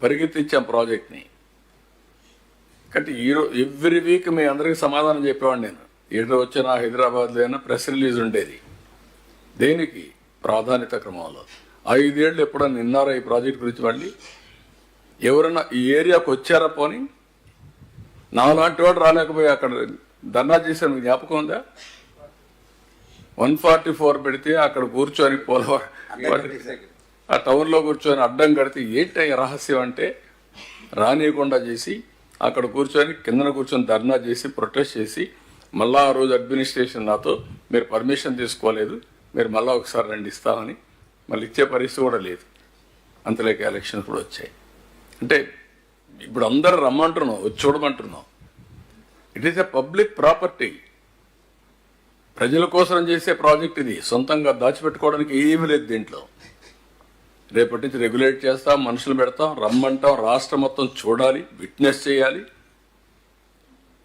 Speaker 1: పరిగెత్తించాం ప్రాజెక్ట్ని. కాబట్టి ఎవ్రీ వీక్ మీ అందరికీ సమాధానం చెప్పేవాడు. నేను ఏదో వచ్చినా హైదరాబాద్లో అయినా ప్రెస్ రిలీజ్ ఉండేది. దేనికి? ప్రాధాన్యత క్రమంలో. 5 ఏళ్ళు ఎప్పుడన్నా విన్నారా ఈ ప్రాజెక్ట్ గురించి? మళ్ళీ ఎవరన్నా ఈ ఏరియాకు వచ్చారా? పోనీ నాలాంటి వాడు రాలేకపోయి అక్కడ ధర్నా చేశాను, మీకు జ్ఞాపకం ఉందా? 144 పెడితే అక్కడ కూర్చొని ఆ టౌన్లో కూర్చొని అడ్డం కడితే ఏంటి రహస్యం అంటే, రానియకుండా చేసి అక్కడ కూర్చొని కిందన కూర్చొని ధర్నా చేసి ప్రొటెస్ట్ చేసి, మళ్ళా ఆ రోజు అడ్మినిస్ట్రేషన్ నాతో మీరు పర్మిషన్ తీసుకోలేదు, మీరు మళ్ళీ ఒకసారి రండి ఇస్తామని, మళ్ళీ ఇచ్చే పరిస్థితి కూడా లేదు. అంతలేక ఎలక్షన్స్ కూడా వచ్చాయి. అంటే ఇప్పుడు అందరూ రమ్మంటున్నాం, వచ్చి చూడమంటున్నాం. It is a public property, ప్రజల కోసం చేసే ప్రాజెక్ట్ ఇది. సొంతంగా దాచిపెట్టుకోవడానికి ఏమీ లేదు దీంట్లో. రేపటి నుంచి రెగ్యులేట్ చేస్తాం, మనుషులు పెడతాం, రమ్మంటాం, రాష్ట్రం మొత్తం చూడాలి, విట్నెస్ చేయాలి.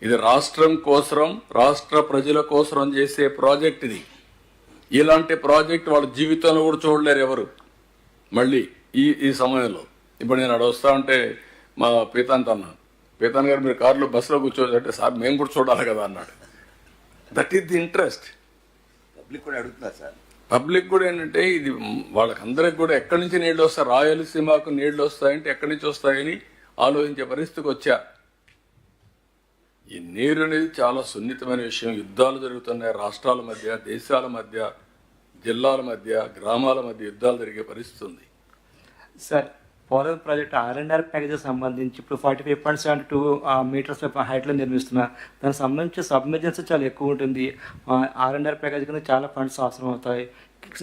Speaker 1: ఇది రాష్ట్రం కోసం, రాష్ట్ర ప్రజల కోసం చేసే ప్రాజెక్ట్ ఇది. ఇలాంటి ప్రాజెక్ట్ వాళ్ళ జీవితంలో కూడా చూడలేరు ఎవరు. మళ్ళీ ఈ సమయంలో ఇప్పుడు నేను అక్కడ వస్తా ఉంటే మా పీతాన్ గారు మీరు కారులో బస్సులో కూర్చోవచ్చంటే, సార్ మేము కూడా చూడాలి కదా అన్నాడు. That is the interest.
Speaker 2: Public కూడా అడుగుతున్నారు సార్.
Speaker 1: పబ్లిక్ కూడా ఏంటంటే ఇది వాళ్ళకందరికి కూడా ఎక్కడి నుంచి నీళ్ళు వస్తాయి, రాయలసీమకు నీళ్లు వస్తాయంటే ఎక్కడి నుంచి వస్తాయని ఆలోచించే పరిస్థితికి వచ్చారు. ఈ నీరు అనేది చాలా సున్నితమైన విషయం. యుద్ధాలు జరుగుతున్నాయి రాష్ట్రాల మధ్య, దేశాల మధ్య, జిల్లాల మధ్య, గ్రామాల మధ్య యుద్ధాలు జరిగే పరిస్థితి ఉంది.
Speaker 12: Sir, Polavaram project R&R package సంబంధించి ఇప్పుడు 45.72 మీటర్స్ హైట్లో నిర్మిస్తున్నారు. దానికి సంబంధించి సబ్మెర్జెన్సీ చాలా ఎక్కువ ఉంటుంది. R&R ప్యాకేజ్ కింద చాలా ఫండ్స్ అవసరం అవుతాయి.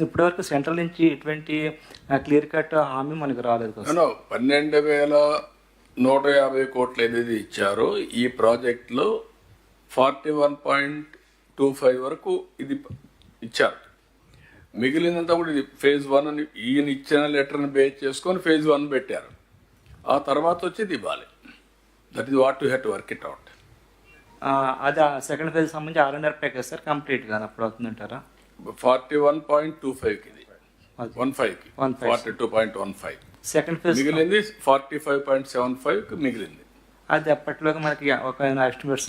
Speaker 12: ఇప్పటివరకు సెంట్రల్ నుంచి ఎటువంటి క్లియర్ కట్ హామీ మనకు రాలేదు కదా.
Speaker 1: 12,150 కోట్లు ఏదైతే ఇచ్చారో ఈ ప్రాజెక్టులో 41.25 వరకు ఇది ఇచ్చారు. మిగిలినంతా కూడా ఇది phase 1 అని ఈయన ఇచ్చిన లెటర్ని బేస్ చేసుకొని phase 1 పెట్టారు. ఆ తర్వాత వచ్చేది ఇవ్వాలి. That is what you have to work it out.
Speaker 12: అది సెకండ్ ఫేజ్ సంబంధించి R&R ప్యాకేజ్ సార్ కంప్లీట్గా అప్పుడు అవుతుందంటారా?
Speaker 1: 41.25కి ఇది 15కి 42.15
Speaker 12: సెకండ్ ఫేజ్
Speaker 1: మిగిలింది 45.75కి మిగిలింది.
Speaker 12: అది అప్పట్లోకి మనకి ఒక ఎస్టిమేట్స్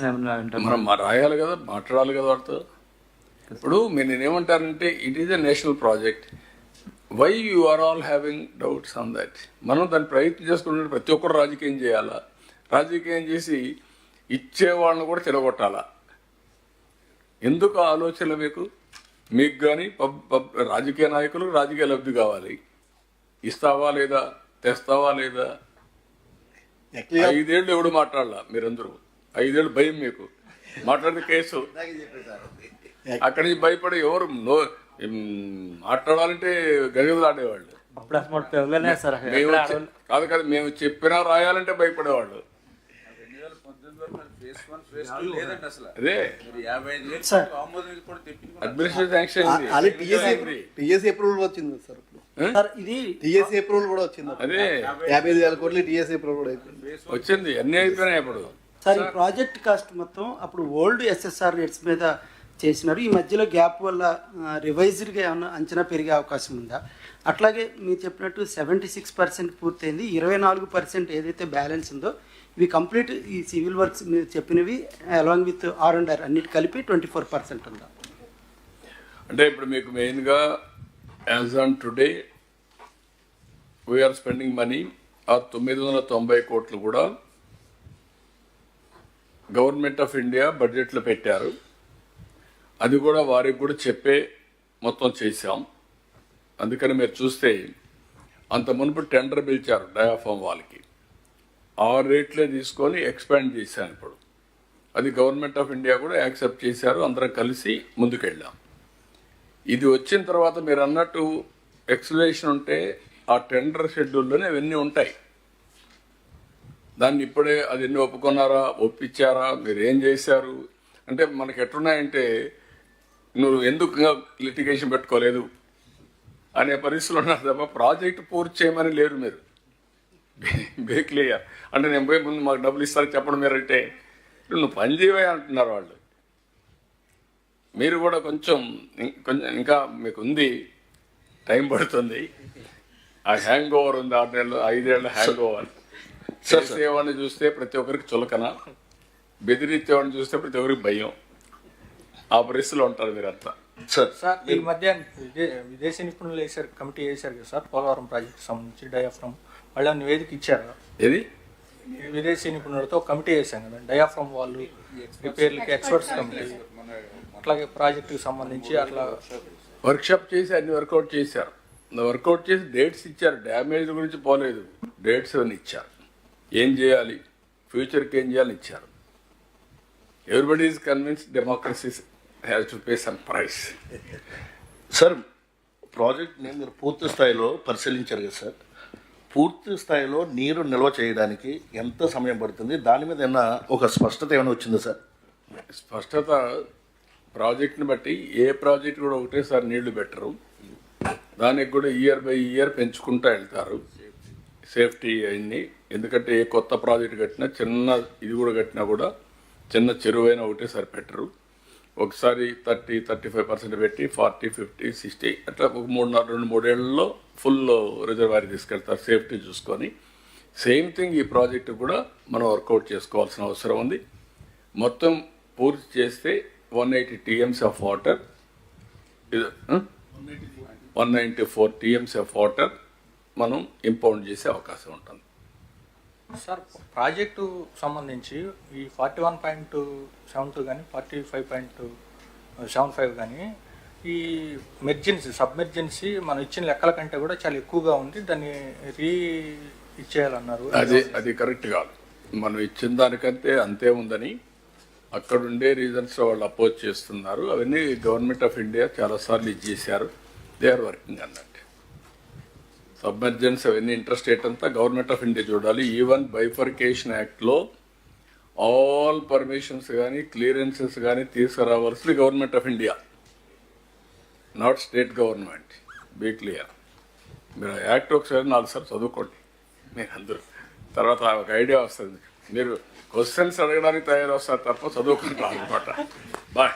Speaker 1: మనం రాయాలి కదా, మాట్లాడాలి కదా వాటితో. ఇప్పుడు మీరు నేనేమంటారంటే it is a national project. Why you are all having doubts on that? మనం దాన్ని ప్రయత్నం చేసుకుంటే ప్రతి ఒక్కరు రాజకీయం చేయాలా, రాజకీయం చేసి ఇచ్చేవాళ్ళని కూడా చెడగొట్టాలా? ఎందుకు ఆలోచనలు మీకు కానీ రాజకీయ నాయకులు రాజకీయ లబ్ధి కావాలి. ఇస్తావా లేదా, తెస్తావా లేదా? 5 ఏళ్ళు ఎవడు మాట్లాడాల? మీరందరూ 5 ఏళ్ళు భయం మీకు. మాట్లాడితే కేసు, అక్కడి నుంచి భయపడి ఎవరు మాట్లాడాలంటే గజగజలు ఆడేవాళ్ళు. కాదు మేము చెప్పినా రాయాలంటే భయపడేవాళ్ళు. అదే అడ్మినిస్ట్రేటివ్ శాంక్షన్
Speaker 5: టీఎస్సీ అప్రూవల్ వచ్చింది సార్. ఇది టీఎస్సీ అప్రూవల్ కూడా వచ్చింది.
Speaker 1: అదే
Speaker 5: 55,000 కోట్లు టీఎస్సీ అప్రూవల్ కూడా
Speaker 1: వచ్చింది. అన్ని అయిపోయినాయి ఇప్పుడు.
Speaker 8: సార్, ఈ ప్రాజెక్ట్ కాస్ట్ మొత్తం అప్పుడు ఓల్డ్ SSR రేట్స్ మీద చేసినారు. ఈ మధ్యలో గ్యాప్ వల్ల రివైజ్డ్గా ఏమన్నా అంచనా పెరిగే అవకాశం ఉందా? అట్లాగే మీరు చెప్పినట్టు 76% పూర్తయింది, 24% ఏదైతే బ్యాలెన్స్ ఉందో ఇవి కంప్లీట్ ఈ సివిల్ వర్క్స్ మీరు చెప్పినవి అలాంగ్ విత్ R&R అన్నిటి కలిపి 24% ఉందా?
Speaker 1: అంటే ఇప్పుడు మీకు మెయిన్గా as on today we are spending money. ఆ 990 కోట్లు కూడా గవర్నమెంట్ ఆఫ్ ఇండియా బడ్జెట్లో పెట్టారు. అది కూడా వారికి కూడా చెప్పే మొత్తం చేశాం. అందుకని మీరు చూస్తే అంత మునుపు టెండర్ పిలిచారు డయాఫామ్ వాళ్ళకి, ఆ రేట్లే తీసుకొని ఎక్స్పాండ్ చేశాను ఇప్పుడు. అది గవర్నమెంట్ ఆఫ్ ఇండియా కూడా యాక్సెప్ట్ చేశారు, అందరం కలిసి ముందుకెళ్ళాం. ఇది వచ్చిన తర్వాత మీరు అన్నట్టు ఎక్స్ప్లెనేషన్ ఉంటే ఆ టెండర్ షెడ్యూల్లోనే అవన్నీ ఉంటాయి. దాన్ని ఇప్పుడే అది ఎన్ని ఒప్పుకున్నారా, ఒప్పించారా, మీరు ఏం చేశారు అంటే మనకి ఎట్లున్నాయంటే నువ్వు ఎందుకు లిటిగేషన్ పెట్టుకోలేదు అనే పరిస్థితులు ఉన్నారు తప్ప ప్రాజెక్ట్ పూర్తి చేయమని లేరు. మీరు బే క్లియర్ అంటే నేను పోయి ముందు మాకు డబ్బులు ఇస్తారని చెప్పడం మీరంటే నువ్వు పని చేయవే అంటున్నారు వాళ్ళు. మీరు కూడా కొంచెం ఇంకా మీకు ఉంది, టైం పడుతుంది. ఆ హ్యాంగ్ ఓవర్ ఉంది, 6 నెలలు 5 ఏళ్ళ హ్యాంగ్ ఓవర్. చేసేవాడిని చూస్తే ప్రతి ఒక్కరికి చులకన, బెదిరించేవాడిని చూస్తే ప్రతి ఒక్కరికి భయం. ఆ పరిస్థితిలో ఉంటారు మీరంతా.
Speaker 10: సార్ ఈ మధ్య విదేశీ నిపుణులు కమిటీ వేశారు కదా సార్, పోలవరం ప్రాజెక్టు సంబంధించి డయాఫ్రమ్ వాళ్ళు నివేదిక ఇచ్చారు.
Speaker 1: ఏది
Speaker 10: విదేశీ నిపుణులతో కమిటీ వేసాం కదా, డయాఫ్రమ్ వాళ్ళు రిపేర్లకి ఎక్స్పర్ట్స్ కమిటీ, అట్లాగే ప్రాజెక్టుకి సంబంధించి అట్లా
Speaker 1: వర్క్షాప్ చేసి అన్ని వర్కౌట్ చేశారు. వర్కౌట్ చేసి డేట్స్ ఇచ్చారు. డ్యామేజ్ గురించి పోలేదు, డేట్స్ అని ఇచ్చారు. ఏం చేయాలి, ఫ్యూచర్కి ఏం చేయాలని ఇచ్చారు. Everybody is convinced democracy has to pay some price.
Speaker 9: Sir ప్రాజెక్ట్ని మీరు పూర్తి స్థాయిలో పరిశీలించారు కదా సార్, పూర్తి స్థాయిలో నీరు నిల్వ చేయడానికి ఎంత సమయం పడుతుంది, దాని మీద ఏమైనా ఒక స్పష్టత ఏమైనా వచ్చిందా సార్?
Speaker 1: స్పష్టత ప్రాజెక్ట్ని బట్టి ఏ ప్రాజెక్ట్ కూడా ఒకటేసారి నీళ్లు పెట్టరు, దానికి కూడా ఇయర్ బై ఇయర్ పెంచుకుంటూ వెళ్తారు సేఫ్టీ అన్నీ. ఎందుకంటే ఏ కొత్త ప్రాజెక్ట్ కట్టినా, చిన్న ఇది కూడా కట్టినా కూడా చిన్న చెరువైనా ఒకటేసారి పెట్టరు. ఒకసారి 30-35% పెట్టి 40-50-60 అట్లా ఒక 2-3 ఏళ్లలో ఫుల్ రిజర్వాయర్ తీసుకెళ్తారు సేఫ్టీ చూసుకొని. సేమ్ థింగ్ ఈ ప్రాజెక్టు కూడా మనం వర్కౌట్ చేసుకోవాల్సిన అవసరం ఉంది. మొత్తం పూర్తి చేస్తే 180 TMs of water, 194 TMs of water మనం ఇంపౌండ్ చేసే అవకాశం ఉంటుంది.
Speaker 10: సార్ ప్రాజెక్టు సంబంధించి ఈ 41.72 కానీ 45.75 కానీ ఈ సబ్మెర్జెన్సీ మనం ఇచ్చిన లెక్కల కంటే కూడా చాలా ఎక్కువగా ఉంది, దాన్ని ఇచ్చేయాలన్నారు.
Speaker 1: అది కరెక్ట్ కాదు. మనం ఇచ్చిన దానికంటే అంతే ఉందని అక్కడుండే రీజన్స్ వాళ్ళు అపోజ్ చేస్తున్నారు. అవన్నీ గవర్నమెంట్ ఆఫ్ ఇండియా చాలాసార్లు ఇచ్చేసారు. దే ఆర్ వర్కింగ్ అన్నట్టు. సబ్మెర్జెన్స్ అవన్నీ ఇంట్రెస్ట్ అంతా గవర్నమెంట్ ఆఫ్ ఇండియా చూడాలి. ఈవెన్ బైఫర్కేషన్ యాక్ట్లో ఆల్ పర్మిషన్స్ కానీ క్లియరెన్సెస్ కానీ తీసుకురావాల్సింది government of India, not state government. Be clear. మీరు యాక్ట్ ఒకసారి 4 సార్లు చదువుకోండి మీరు అందరూ, తర్వాత ఒక ఐడియా వస్తుంది. మీరు క్వశ్చన్స్ అడగడానికి తయారు వస్తారు తప్ప చదువుకుంటారు అనమాట. బాయ్.